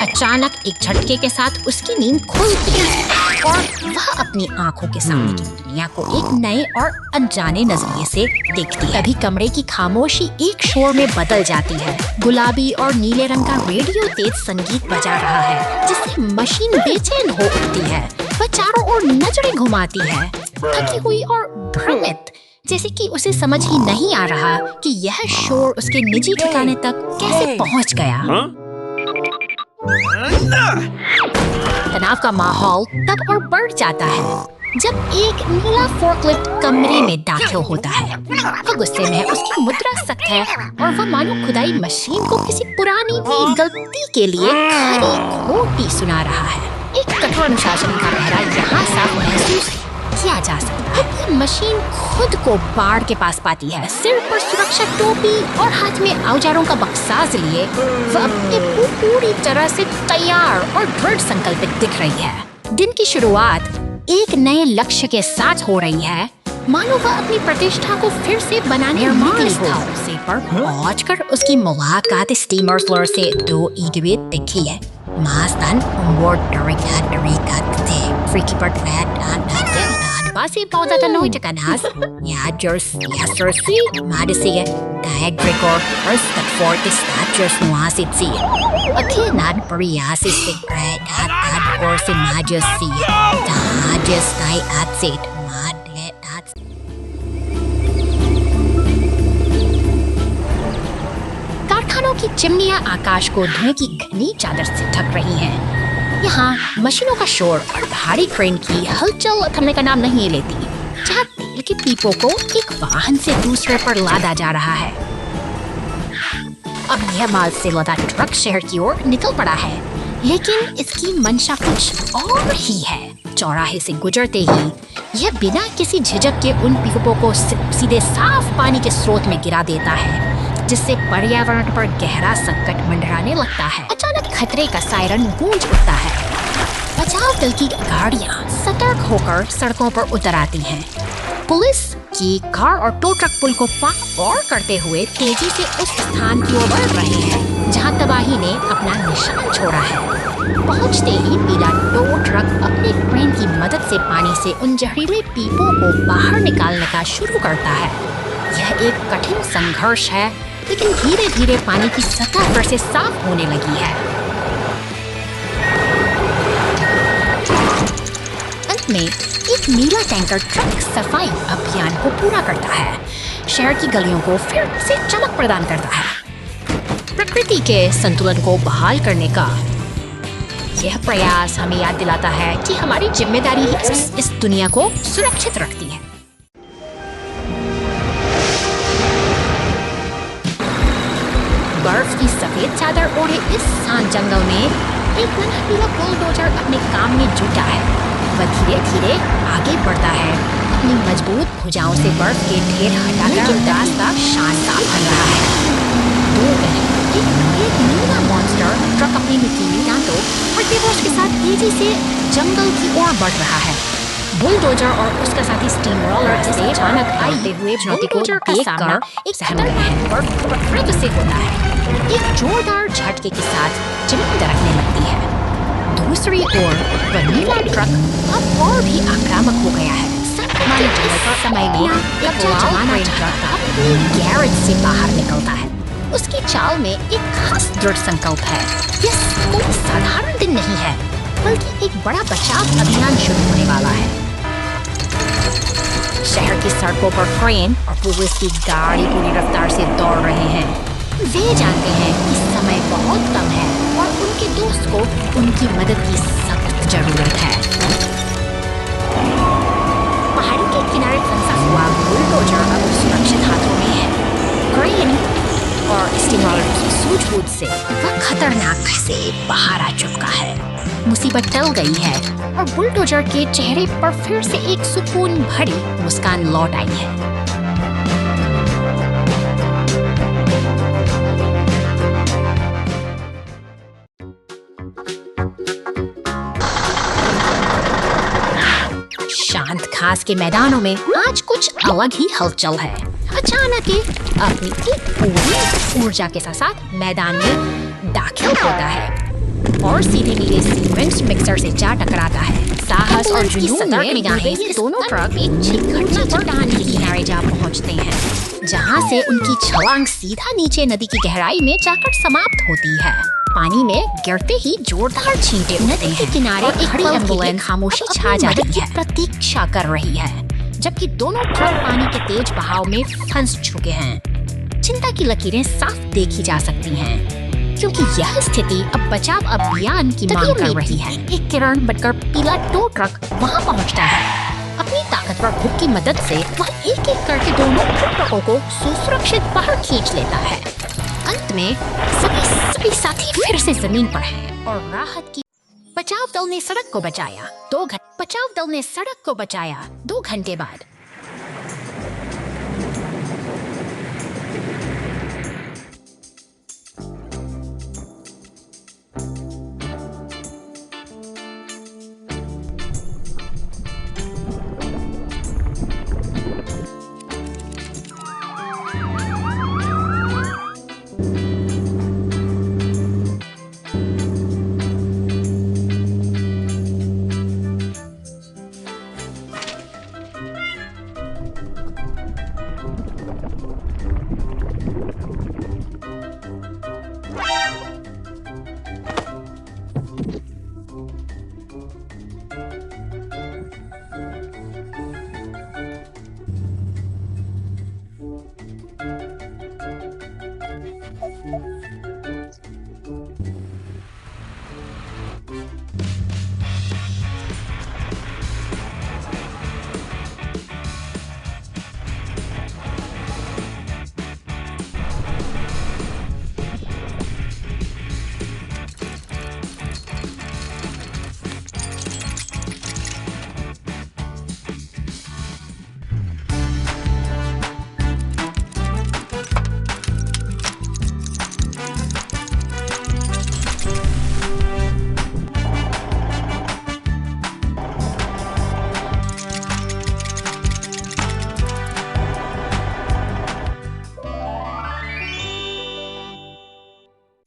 अचानक एक झटके के साथ उसकी नींद खुलती है और वह अपनी आंखों के सामने की दुनिया को एक नए और अनजाने नजरिए से देखती है। तभी कमरे की खामोशी एक शोर में बदल जाती है। गुलाबी और नीले रंग का रेडियो तेज संगीत बजा रहा है, जिससे मशीन बेचैन हो उठती है। वह चारों ओर नजरें घुमाती है, थकी हुई और भ्रमित, जैसे कि उसे समझ ही नहीं आ रहा कि यह शोर उसके निजी ठिकाने तक कैसे पहुंच गया। तनाव का माहौल तब और बढ़ जाता है जब एक नीला फोर्कलिफ्ट कमरे में दाखिल होता है। वह गुस्से में है, उसकी मुद्रा सख्त है और वह मानो खुदाई मशीन को किसी पुरानी गलती के लिए खरी खोटी सुना रहा है। एक कठोर अनुशासन का पहरा यहाँ साफ महसूस किया जा सकता है। मशीन खुद को बाड़ के पास पाती है, सिर पर सुरक्षा टोपी और हाथ में औजारों का बक्साज लिए वह अपने पूरी तरह से तैयार और दृढ़ संकल्पित दिख रही है। दिन की शुरुआत एक नए लक्ष्य के साथ हो रही है, मानो वह अपनी प्रतिष्ठा को फिर से बनाने निकली हो। से पर पहुंचकर उसकी मुलाकात स्टीमर फ्लोर से 2 ईगवे दिखी है। Mastan umur dari kate freaky part red dan pasti mau datang noi cakanas ya jersey madisi kaya Gregor first that for the statues nuasit si akinan pariasi secret at or si majesty da just I at sit mad that's कारखानों की चिमनियां आकाश को धुएं की घनी चादर से ढक रही हैं। यहाँ मशीनों का शोर और भारी क्रेन की हलचल थमने का नाम नहीं लेती, जहाँ तेल के पीपों को एक वाहन से दूसरे पर लादा जा रहा है। अब यह माल से लदा ट्रक शहर की ओर निकल पड़ा है, लेकिन इसकी मंशा कुछ और ही है। चौराहे से गुजरते ही यह बिना किसी झिझक के उन पीपों को सीधे साफ पानी के स्रोत में गिरा देता है, जिससे पर्यावरण पर गहरा संकट मंडराने लगता है। अचानक खतरे का सायरन गूंज उठता है। बचाव दल की गाड़ियां सतर्क होकर सड़कों पर उतर आती हैं। पुलिस की कार और टो ट्रक पुल को पार करते हुए तेजी से उस स्थान की ओर बढ़ रहे हैं जहां तबाही ने अपना निशान छोड़ा है। पहुंचते ही पीला टो ट्रक अपने क्रेन की मदद से पानी से उन जहरीले पीपों को बाहर निकालने का शुरू करता है। यह एक कठिन संघर्ष है, लेकिन धीरे धीरे पानी की सतह पर से साफ होने लगी है। अंत में एक नीला टैंकर ट्रक सफाई अभियान को पूरा करता है, शहर की गलियों को फिर से चमक प्रदान करता है। प्रकृति के संतुलन को बहाल करने का यह प्रयास हमें याद दिलाता है कि हमारी जिम्मेदारी इस दुनिया को सुरक्षित रखती है। बर्फ की सफेद चादर ओढ़े इस शांत जंगल में एक नन्हा बुलडोजर अपने काम में जुटा है। वह धीरे धीरे आगे बढ़ता है, अपनी मजबूत भुजाओं से बर्फ के ढेर हटाकर रास्ता शानदार बन रहा है। दूर में एक नीला मॉन्स्टर ट्रक अपनी नुकीली दांतों और तेवोश के साथ तेजी से जंगल की ओर बढ़ रहा है। बुलडोजर और उसका साथी स्टीम रोलर से अचानक आते हुए चुनौती को देखकर एक खतरनाक और फ्रिज से होता है। एक जोरदार झटके के साथ जमीन दरकने लगती है। दूसरी ओर वह नीला ट्रक अब और भी आक्रामक हो गया है। हमारे समय में एक जमाना ट्रक अपनी गैरेज से बाहर निकलता है। उसकी चाल में एक खास दृढ़ संकल्प है। यह कोई साधारण दिन नहीं है, बल्कि एक बड़ा बचाव अभियान शुरू होने वाला है। शहर की सड़कों पर क्रेन और पुलिस की गाड़ी पूरी रफ्तार से दौड़ रहे हैं। वे जानते हैं कि समय बहुत कम है और उनके दोस्त को उनकी मदद की सख्त जरूरत है। पहाड़ी के किनारे फंसा हुआ बुलडोजर अब सुरक्षित हाथों में है। क्रेन और स्टीमर की सूझबूझ से वह खतरनाक से बाहर आ चुका है। मुसीबत टल गई है और बुलडोजर के चेहरे पर फिर से एक सुकून भरी मुस्कान लौट आई है। शांत घास के मैदानों में आज कुछ अलग ही हलचल है। अचानक ही अपनी पूरी ऊर्जा के साथ मैदान में दाखिल होता है और सीधे नीले सीमेंट मिक्सर से जा टकराता है। साहस और जुनून में निगाहें ये दोनों ट्रक एक घटना चट्टान के किनारे जा पहुंचते हैं, जहां से उनकी छलांग सीधा नीचे नदी की गहराई में जाकर समाप्त होती है। पानी में गिरते ही जोरदार छींटे उठते हैं। किनारे एक खड़ी एम्बुलेंस खामोशी छा जाती है, प्रतीक्षा कर रही है, जबकि दोनों ट्रक पानी के तेज बहाव में फंस चुके हैं। चिंता की लकीरें साफ देखी जा सकती हैं, क्योंकि यह स्थिति अब बचाव अभियान की मांग कर रही है। एक किरण बनकर पीला टो ट्रक वहां पहुंचता है। अपनी ताकतवर हुक की मदद से वह एक एक करके दोनों ट्रकों को सुरक्षित बाहर खींच लेता है। अंत में सभी साथी फिर से जमीन पर हैं और राहत की बचाव दल ने सड़क को बचाया। 2 घंटे बाद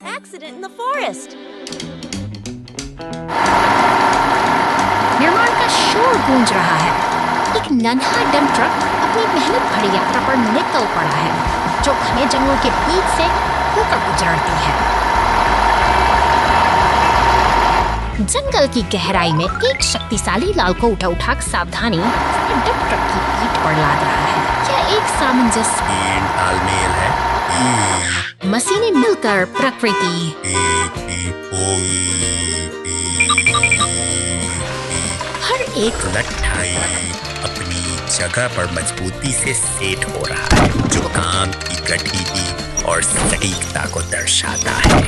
Accident in the forest. निर्माण का शोर गूंज रहा है। एक नन्हा डंप ट्रक अपनी मेहनत भरी यात्रा पर निकल पड़ा है, जो घने जंगलों के बीच से होकर गुजरती है। जंगल की गहराई में एक शक्तिशाली लाल को उठा सावधानी डंप ट्रक की पीठ पर लाद रहा है। यह एक सामंजस्य तालमेल है। मशीनें मिलकर प्रकृति हर एक लट्ठाई अपनी जगह पर मजबूती से सेट हो रहा है, जो काम की गठिली और सटीकता को दर्शाता है।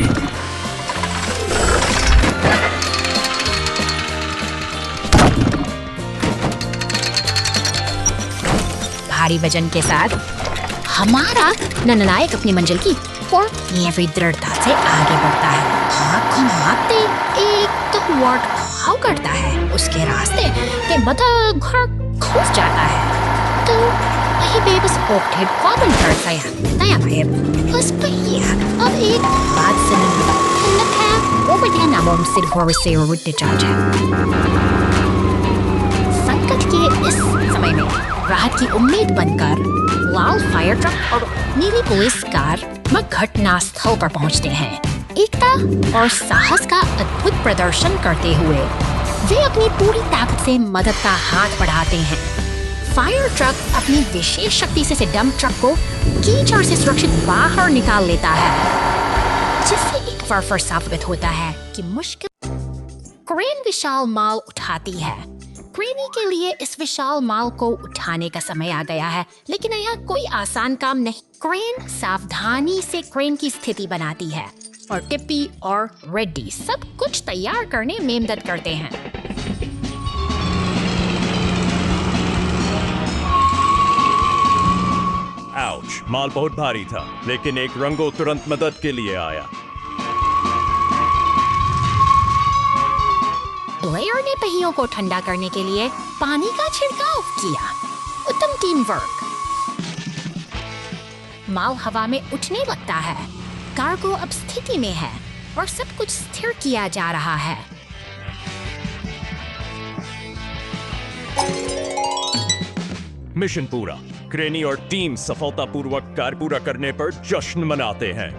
भारी वजन के साथ हमारा नननायक अपनी मंजिल की और ये दृढ़ता से आगे बढ़ता है। हाथ घुमाते एक वाट घाव करता है, उसके रास्ते के मदद घर घुस जाता है। तो वही बेबस ओक्टेड कॉमन करता है बस भैया अब एक बात सुनिए नाम से संकट के इस समय में राहत की उम्मीद बनकर लाल फायर ट्रक और नीली पुलिस कार घटना स्थल पर पहुंचते हैं। एकता और साहस का अद्भुत प्रदर्शन करते हुए वे अपनी पूरी ताकत से मदद का हाथ बढ़ाते हैं। फायर ट्रक अपनी विशेष शक्ति से डंप ट्रक को कीचड़ से सुरक्षित बाहर निकाल लेता है, जिससे एक बार साबित होता है कि मुश्किल क्रेन विशाल माल उठाती है। क्रेनी के लिए इस विशाल माल को उठाने का समय आ गया है, लेकिन यह कोई आसान काम नहीं। क्रेन सावधानी से क्रेन की स्थिति बनाती है और टिप्पी और रेड्डी सब कुछ तैयार करने में मदद करते हैं। आउच, माल बहुत भारी था, लेकिन एक रंगो तुरंत मदद के लिए आया। फ्लेयर ने पहियों को ठंडा करने के लिए पानी का छिड़काव किया। उत्तम टीम वर्क। माल हवा में उठने लगता है। कार्गो अब स्थिति में है और सब कुछ स्थिर किया जा रहा है। मिशन पूरा। क्रेनी और टीम सफलतापूर्वक कार्य पूरा करने पर जश्न मनाते हैं।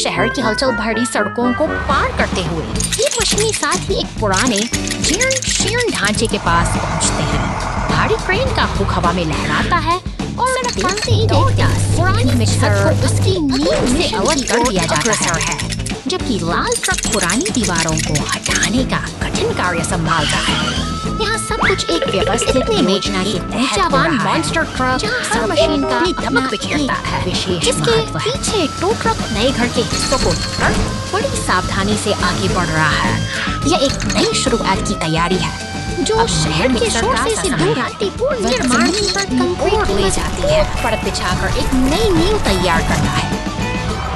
शहर की हलचल भरी सड़कों को पार करते हुए ये मशीनी साथ ही एक पुराने जीर्ण ढांचे के पास पहुंचते हैं। भारी क्रेन का हुक हवा में लहराता है और देखते ही देखते पुरानी मिक्सर को उसकी नींव से अलग कर दिया जाता है, जबकि लाल ट्रक पुरानी दीवारों को हटाने का कठिन कार्य संभालता है। यहाँ सब कुछ एक व्यवस्थित योजना के ऊर्जावान मॉन्स्टर ट्रक हर मशीन का धमक बिखेरता है, जिसके पीछे टो ट्रक नए घर के हिस्सों को लेकर बड़ी सावधानी से आगे बढ़ रहा है। यह एक नई शुरुआत की तैयारी है जो शहर के शोर से दूर शांतिपूर्ण निर्माण पर कंक्रीट ले जाती है, परत बिछाकर एक नई नींव तैयार करता है।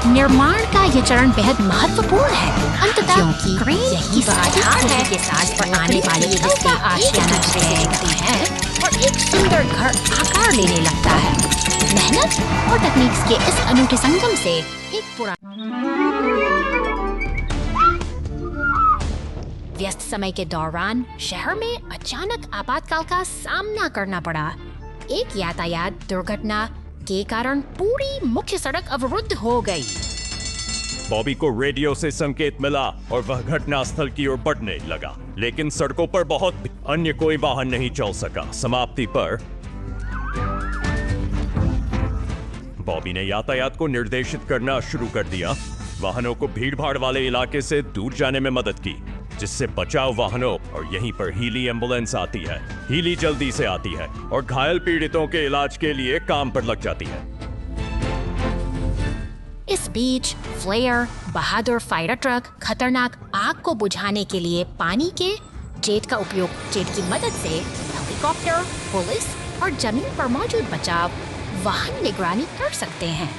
निर्माण का ये चरण बेहद महत्वपूर्ण है, अंततः क्योंकि यही आधार है के साथ पर आने वाली जिसकी आशियाना देखती है और एक सुंदर घर आकार लेने लगता है। मेहनत और तकनीक के इस अनूठे संगम से एक व्यस्त समय के दौरान शहर में अचानक आपातकाल का सामना करना पड़ा। एक यातायात दुर्घटना के कारण पूरी मुख्य सड़क अवरुद्ध हो गई। बॉबी को रेडियो से संकेत मिला और वह घटनास्थल की ओर बढ़ने लगा, लेकिन सड़कों पर बहुत अन्य कोई वाहन नहीं चल सका। समाप्ति पर बॉबी ने यातायात को निर्देशित करना शुरू कर दिया। वाहनों को भीड़भाड़ वाले इलाके से दूर जाने में मदद की, जिससे बचाव वाहनों और यहीं पर हीली एम्बुलेंस आती है। हीली जल्दी से आती है और घायल पीड़ितों के इलाज के लिए काम पर लग जाती है। इस बीच फ्लेयर बहादुर फायर ट्रक खतरनाक आग को बुझाने के लिए पानी के जेट का उपयोग जेट की मदद से हेलीकॉप्टर, पुलिस और जमीन पर मौजूद बचाव वाहन निगरानी कर सकते हैं।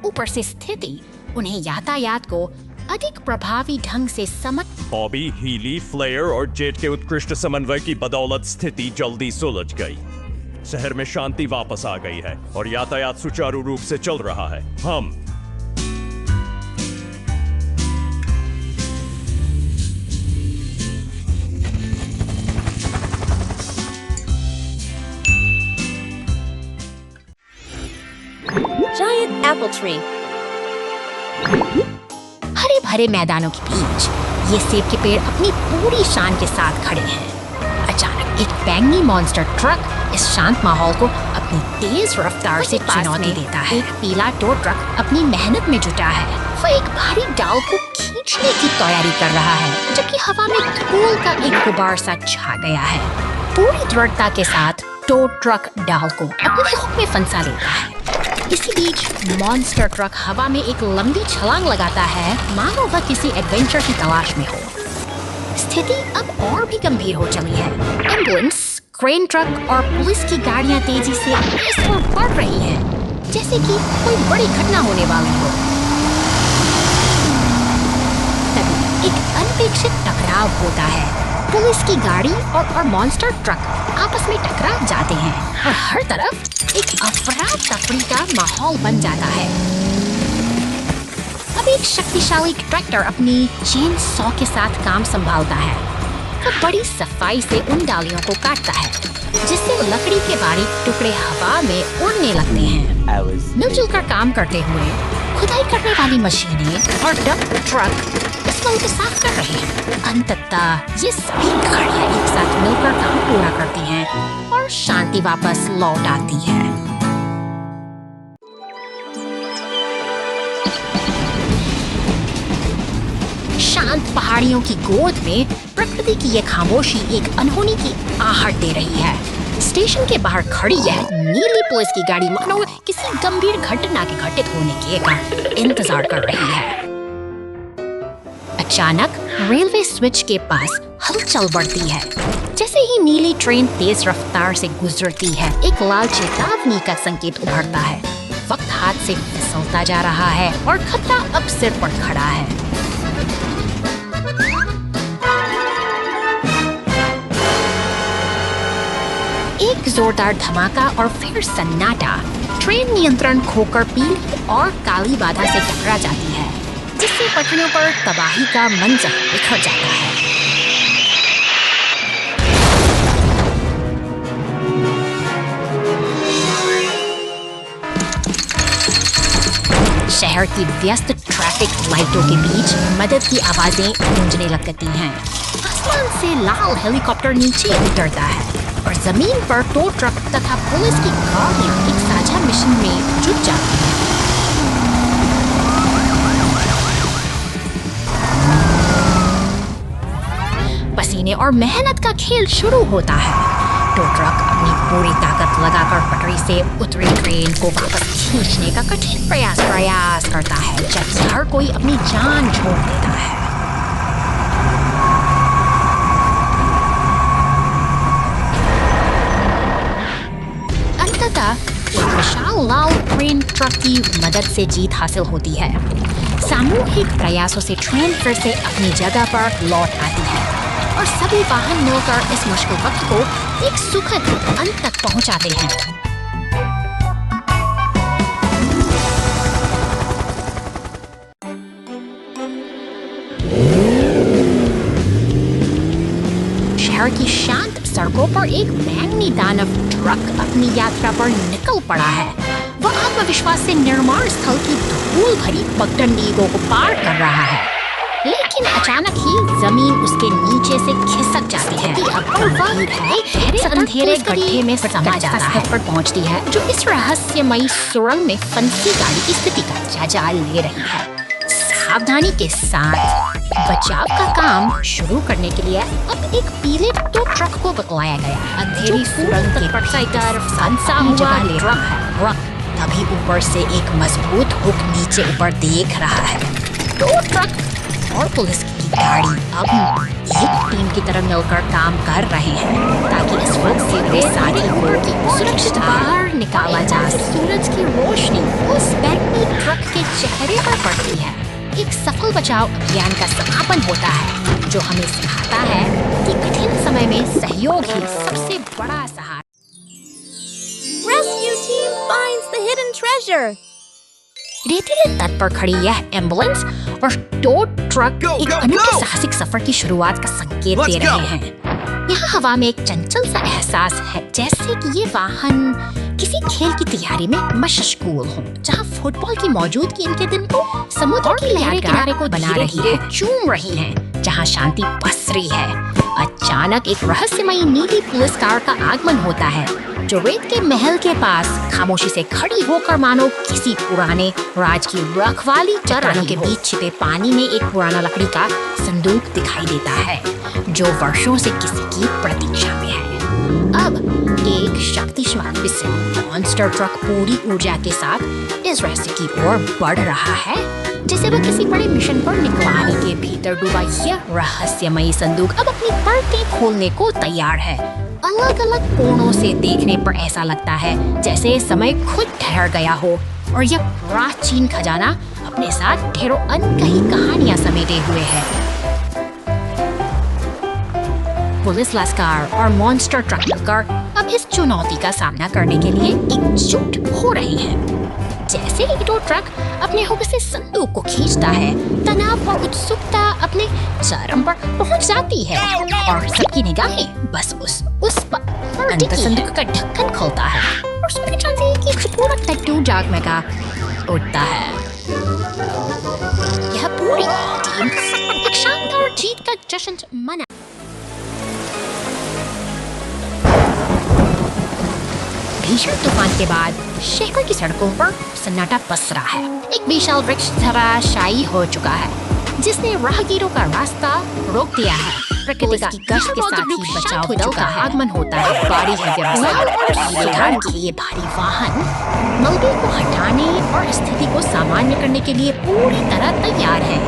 ऊपर से स्थिति उन्हें यातायात को अधिक प्रभावी ढंग से समझ। बॉबी, हीली, फ्लेयर और जेट के उत्कृष्ट समन्वय की बदौलत स्थिति जल्दी सुलझ गई। शहर में शांति वापस आ गई है और यातायात सुचारू रूप से चल रहा है। हम Giant apple tree. हरे भरे मैदानों के बीच ये सेब के पेड़ अपनी पूरी शान के साथ खड़े हैं। अचानक एक बैंगनी मॉन्स्टर ट्रक इस शांत माहौल को अपनी तेज रफ्तार से चुनौती देता है। एक पीला टो ट्रक अपनी मेहनत में जुटा है। वह एक भारी डाल को खींचने की तैयारी कर रहा है, जबकि हवा में धूल का एक गुबार सा छा गया है। पूरी दृढ़ता के साथ टो ट्रक डाल को अपने हुक में फंसा लेता है। इसी बीच मॉन्स्टर ट्रक हवा में एक लंबी छलांग लगाता है, मानो वह किसी एडवेंचर की तलाश में हो। स्थिति अब और भी गंभीर हो चली है। एम्बुलेंस, क्रेन ट्रक और पुलिस की गाड़ियां तेजी से इस ओर बढ़ रही हैं, जैसे कि कोई बड़ी घटना होने वाली हो। तभी एक अनपेक्षित टकराव होता है। पुलिस की गाड़ी और मॉन्स्टर ट्रक आपस में टकरा जाते हैं और हर तरफ एक अफरा तफरी का माहौल बन जाता है। अब एक शक्तिशाली ट्रैक्टर अपनी चेन सॉ के साथ काम संभालता है। वह बड़ी सफाई से उन डालियों को काटता है, जिससे लकड़ी के बारीक टुकड़े हवा में उड़ने लगते हैं। मिलजुल कर काम करते हुए खुदाई करने वाली मशीनें और डंप ट्रक इस वक्त साफ कर रहे हैं। अंततः ये सभी गाड़ियां एक साथ मिलकर काम पूरा करती हैं और शांति वापस लौट आती है। शांत पहाड़ियों की गोद में प्रकृति की यह खामोशी एक अनहोनी की आहट दे रही है। स्टेशन के बाहर खड़ी यह नीली पुलिस की गाड़ी मानो किसी गंभीर घटना के घटित होने के का इंतजार कर रही है। अचानक रेलवे स्विच के पास हलचल बढ़ती है। जैसे ही नीली ट्रेन तेज रफ्तार से गुजरती है, एक लाल चेतावनी का संकेत उभरता है। वक्त हाथ से फिसलता जा रहा है और खतरा अब सिर पर खड़ा है। एक जोरदार धमाका और फिर सन्नाटा। ट्रेन नियंत्रण खोकर पीली और काली बाधा से टकरा जाती है, जिससे पटरियों पर तबाही का मंजर बिखर जाता है। शहर की व्यस्त ट्रैफिक लाइटों के बीच मदद की आवाजें गूंजने लगती हैं। आसमान से लाल हेलीकॉप्टर नीचे उतरता है और जमीन पर टो ट्रक तथा पुलिस की गाड़ियां एक साझा मिशन में जुट जाती हैं। पसीने और मेहनत का खेल शुरू होता है। टो ट्रक अपनी पूरी ताकत लगाकर पटरी से उतरी ट्रेन को वापस खींचने का कठिन प्रयास करता है, जबकि हर कोई अपनी जान छोड़ देता है। एक विशाल लाल ट्रेन ट्रक की मदद से जीत हासिल होती है। सामूहिक प्रयासों से ट्रेन फिर से अपनी जगह पर लौट आती है और सभी वाहन मिलकर इस मुश्किल वक्त को एक सुखद अंत तक पहुंचाते हैं। शहर की शांत सड़कों पर एक बैंगनी दानव ट्रक अपनी यात्रा पर निकल पड़ा है। वह आत्मविश्वास से निर्माण स्थल की धूल भरी पगडंडियों को पार कर रहा है, लेकिन अचानक ही जमीन उसके नीचे से खिसक जाती है और वह अंधेरे गड्ढे में समा जाता है पर पहुंचती है, जो इस रहस्यमयी सुरंग में फंसी गाड़ी की स्थिति का जायजा ले रही है। सावधानी के साथ बचाव का काम शुरू करने के लिए अब एक पीले टो ट्रक को बतलाया गया। अंधेरी सुरंग के भीतर फंसा हुआ ट्रक है। तभी ऊपर से एक मजबूत हुक नीचे ऊपर देख रहा है। टो ट्रक और पुलिस की गाड़ी अब एक टीम की तरह मिलकर काम कर रहे हैं ताकि इस वक्त से वे सारी को सुरक्षित बाहर निकाला जा सके। सूरज की रोशनी उस बैंगनी ट्रक के चेहरे पर पड़ती है। एक सफल बचाव अभियान का समापन होता है, जो हमें सिखाता है कि कठिन समय में सहयोग ही सबसे बड़ा सहारा। Rescue team finds the hidden treasure. रेतीले तट पर खड़ी यह एम्बुलेंस और टो ट्रक एक अनूठे साहसिक सफर की शुरुआत का संकेत दे रहे हैं। यहाँ हवा में एक चंचल सा एहसास है, जैसे कि ये वाहन किसी खेल की तैयारी में मशगूल हो, जहाँ फुटबॉल की मौजूदगी इनके दिन को समुद्र की लहरें किनारे को बना रही है, चूम रही है, जहाँ शांति पसरी है। अचानक एक रहस्यमयी नीली पुलिस कार का आगमन होता है, जो रेत के महल के पास खामोशी से खड़ी होकर मानो किसी पुराने राज की रखवाली चट्टानों के बीच छिपे पानी में एक पुराना लकड़ी का संदूक दिखाई देता है, जो वर्षों से किसी की प्रतीक्षा में है। अब एक शक्तिशाली मॉन्स्टर ट्रक पूरी ऊर्जा के साथ इस रहस्य की ओर बढ़ रहा है, जैसे वह किसी बड़े मिशन पर निकला हो। के भीतर डूबा यह रहस्यमयी संदूक अब अपनी परतें खोलने को तैयार है। अलग अलग कोणों से देखने पर ऐसा लगता है जैसे समय खुद ठहर गया हो और यह प्राचीन खजाना अपने साथ ढेरों अनकही कहानियां समेटे हुए है। पुलिस लश्कर और मॉन्स्टर ट्रक मिलकर अब इस चुनौती का सामना करने के लिए एकजुट हो रहे हैं। जैसे ही टो ट्रक अपने हुक से संदूक को खींचता है, तनाव और उत्सुकता अपने चरम पर पहुंच जाती है और सबकी निगाहें बस उस पर अंदर संदूक का ढक्कन खुलता है और सोने चांदी की पूरा टट्टू जगमगा उठता है। यह पूरी टीम एक शानदार जीत का जश्न मना। भीषण तूफान के बाद शहर की सड़कों पर सन्नाटा पसरा है। एक विशाल वृक्ष धराशायी हो चुका है, जिसने राहगीरों का रास्ता रोक दिया है। प्रकृति की गश्त के साथ ही बचाव दल का आगमन होता है। भारी है व्यवस्था के लिए भारी वाहन मलबे को हटाने और स्थिति को सामान्य करने के लिए पूरी तरह तैयार है।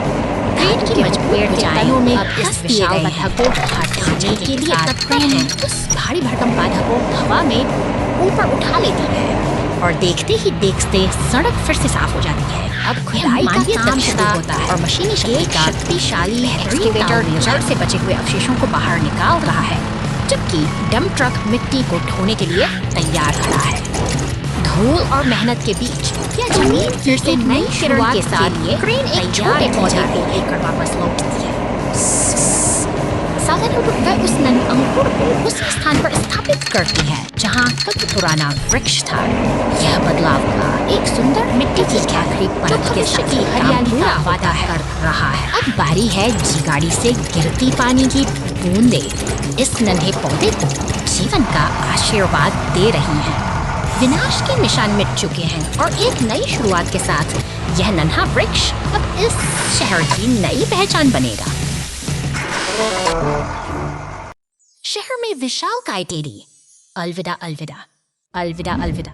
ट्रेन की मजबूत तनों में अब इस विशाल बाधा को हटाने के लिए ट्रेन उस भारी भरकम बाधा को हवा में ऊपर उठा लेती है और देखते ही देखते सड़क फिर से साफ हो जाती है। अब खुदाई का काम शुरू होता है और मशीनी शक्तिशाली एक्सकेवेटर जड़ से बचे हुए अवशेषों को बाहर निकाल रहा है, जबकि डंप ट्रक मिट्टी को ढोने के लिए तैयार खड़ा है। धूल और मेहनत के बीच यह जमीन फिर से नई शुरुआत के साथ क्रेन एक छोटे पौधे को लेकर वापस लौटती है। सावधानीपूर्वक वह उस नन्हे अंकुर को उसी स्थान पर स्थापित करती है जहाँ कभी पुराना वृक्ष था। यह बदलाव का एक सुंदर मिट्टी की झांकड़ी परत के साथ हरियाली का वादा कर रहा है। अब बारी है गाड़ी से गिरती पानी की बूंदें इस नन्हे पौधे को जीवन का आशीर्वाद दे रही हैं। विनाश के निशान मिट चुके हैं और एक नई शुरुआत के साथ यह नन्हा वृक्ष अब इस शहर की नई पहचान बनेगा। शहर में विशालकाय टेढ़ी। अलविदा अलविदा अलविदा अलविदा।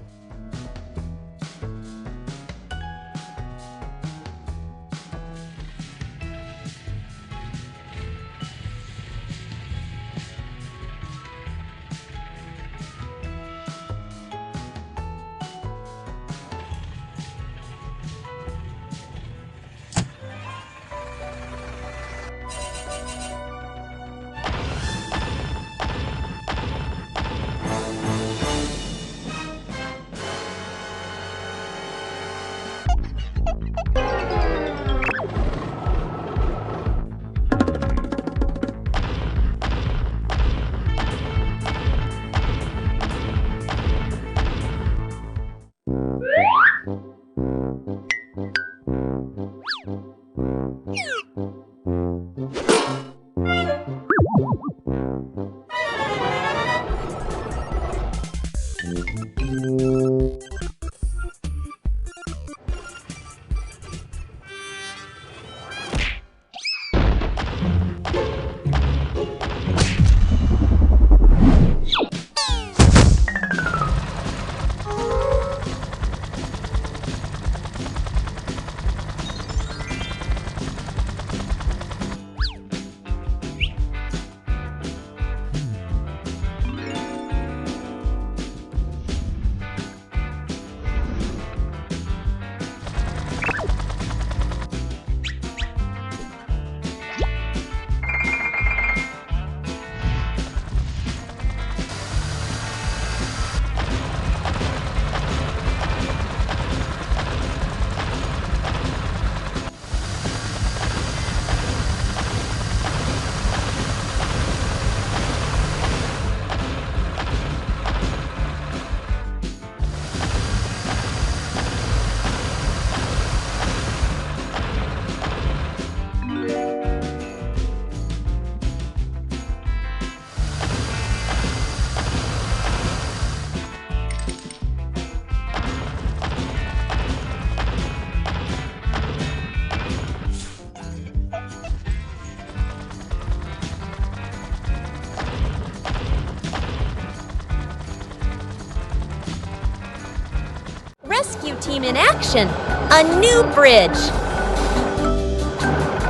Rescue team in action! A new bridge!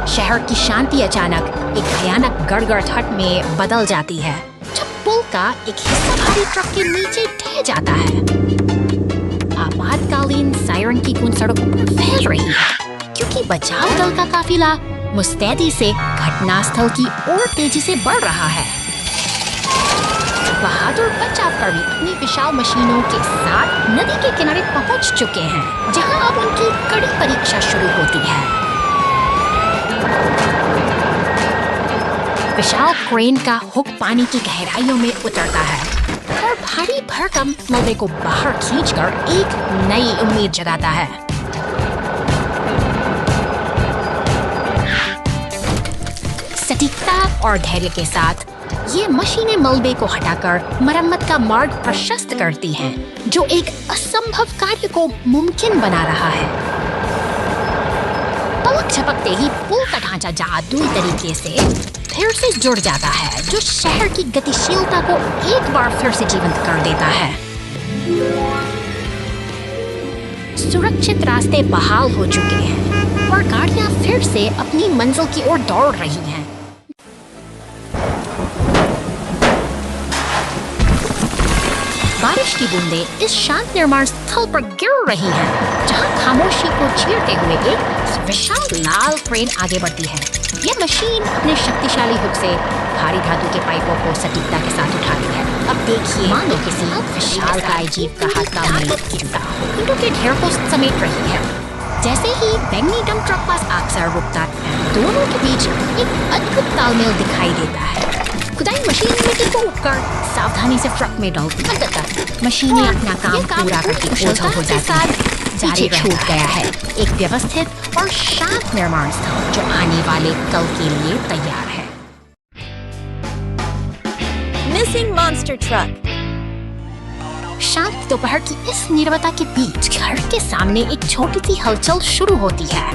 शहर की शांति अचानक एक भयानक गड़गड़ाहट में बदल जाती है जब पुल का एक हिस्सा भारी ट्रक के नीचे ढह जाता है। आपातकालीन सायरन की गूंज सड़कों पर फैल रही है क्योंकि बचाव दल का काफिला मुस्तैदी से घटनास्थल की ओर तेजी से बढ़ रहा है। बहादुर बचावकर्मी अपनी विशाल मशीनों के साथ नदी के किनारे पहुंच चुके हैं, जहां अब उनकी कड़ी परीक्षा शुरू होती है। विशाल क्रेन का हुक पानी की गहराइयों में उतरता है और भारी भरकम मलबे को बाहर खींचकर एक नई उम्मीद जगाता है। सटीकता और धैर्य के साथ ये मशीनें मलबे को हटाकर मरम्मत का मार्ग प्रशस्त करती हैं, जो एक असंभव कार्य को मुमकिन बना रहा है। पलक झपकते ही पुल का ढांचा जादुई तरीके से फिर से जुड़ जाता है, जो शहर की गतिशीलता को एक बार फिर से जीवंत कर देता है। सुरक्षित रास्ते बहाल हो चुके हैं और गाड़ियां फिर से अपनी मंजिल की ओर दौड़ रही हैं। बारिश की बूंदें इस शांत निर्माण स्थल पर गिर रही हैं, जहां खामोशी को चीरते हुए एक विशाल लाल क्रेन आगे बढ़ती है। यह मशीन अपने शक्तिशाली हुक से भारी धातु के पाइपों को सटीकता के साथ उठाती है। अब देखिए, मानो किसी विशाल काय जीव का हाथ काम में जुटा हो, ईंटों के ढेर को समेट रही है। जैसे ही बैंगनी डंप ट्रक पास आकर रुकता है, दोनों के बीच एक अद्भुत तालमेल दिखाई देता है। खुदाई मशीन मिट्टी को उठकर सावधानी से ट्रक में डालती है। अंततः मशीनें अपना काम पूरा करके ओझल हो जाती हैं। जारी छूट गया है एक व्यवस्थित और शांत निर्माण स्थल जो आने वाले कल के लिए तैयार है। Missing monster truck. शांत दोपहर की इस नीरवता के बीच घर के सामने एक छोटी सी हलचल शुरू होती है।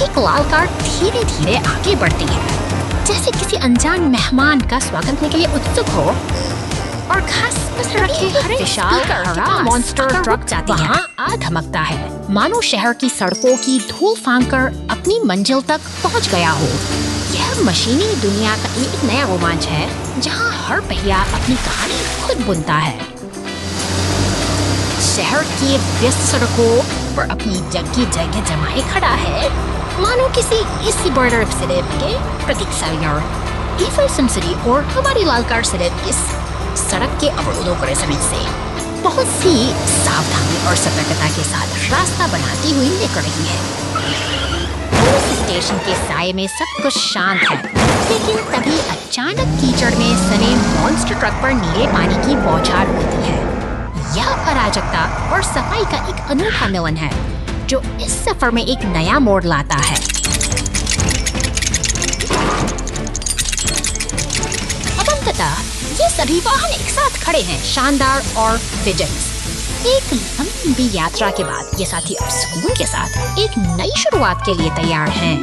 एक लाल कार धीरे धीरे आगे बढ़ती है, जैसे किसी अनजान मेहमान का स्वागत करने के लिए उत्सुक हो। और घास पर रखे हरे विशाल हरा मॉन्स्टर ट्रक जाती है, आ धमकता है, मानो शहर की सड़कों की धूल फांककर अपनी मंजिल तक पहुंच गया हो। यह मशीनी दुनिया का एक नया रोमांच है, जहां हर पहिया अपनी कहानी खुद बुनता है। शहर की व्यस्त सड़कों पर अपनी जगह जमाए खड़ा है, मानो किसी इसी बॉर्डर सिलेब के प्रतीक साइनर ईफल सिटी और हमारी लाल कार सिलेब इस सड़क के अवरोधों पर सभी से बहुत सी सावधानी और सतर्कता के साथ रास्ता बनाती हुई निकल रही है। पुलिस स्टेशन के साये में सब कुछ शांत है, लेकिन तभी अचानक कीचड़ में सने मॉन्स्टर ट्रक पर नीले पानी की बौछार होती है। यह अराजकता और सफाई का एक अनूठा मिलन है, जो इस सफर में एक नया मोड़ लाता है। अब अंततः ये सभी वाहन एक साथ खड़े हैं, शानदार और विजयी। एक लंबी यात्रा के बाद ये साथी अब सुकून के साथ एक नई शुरुआत के लिए तैयार हैं।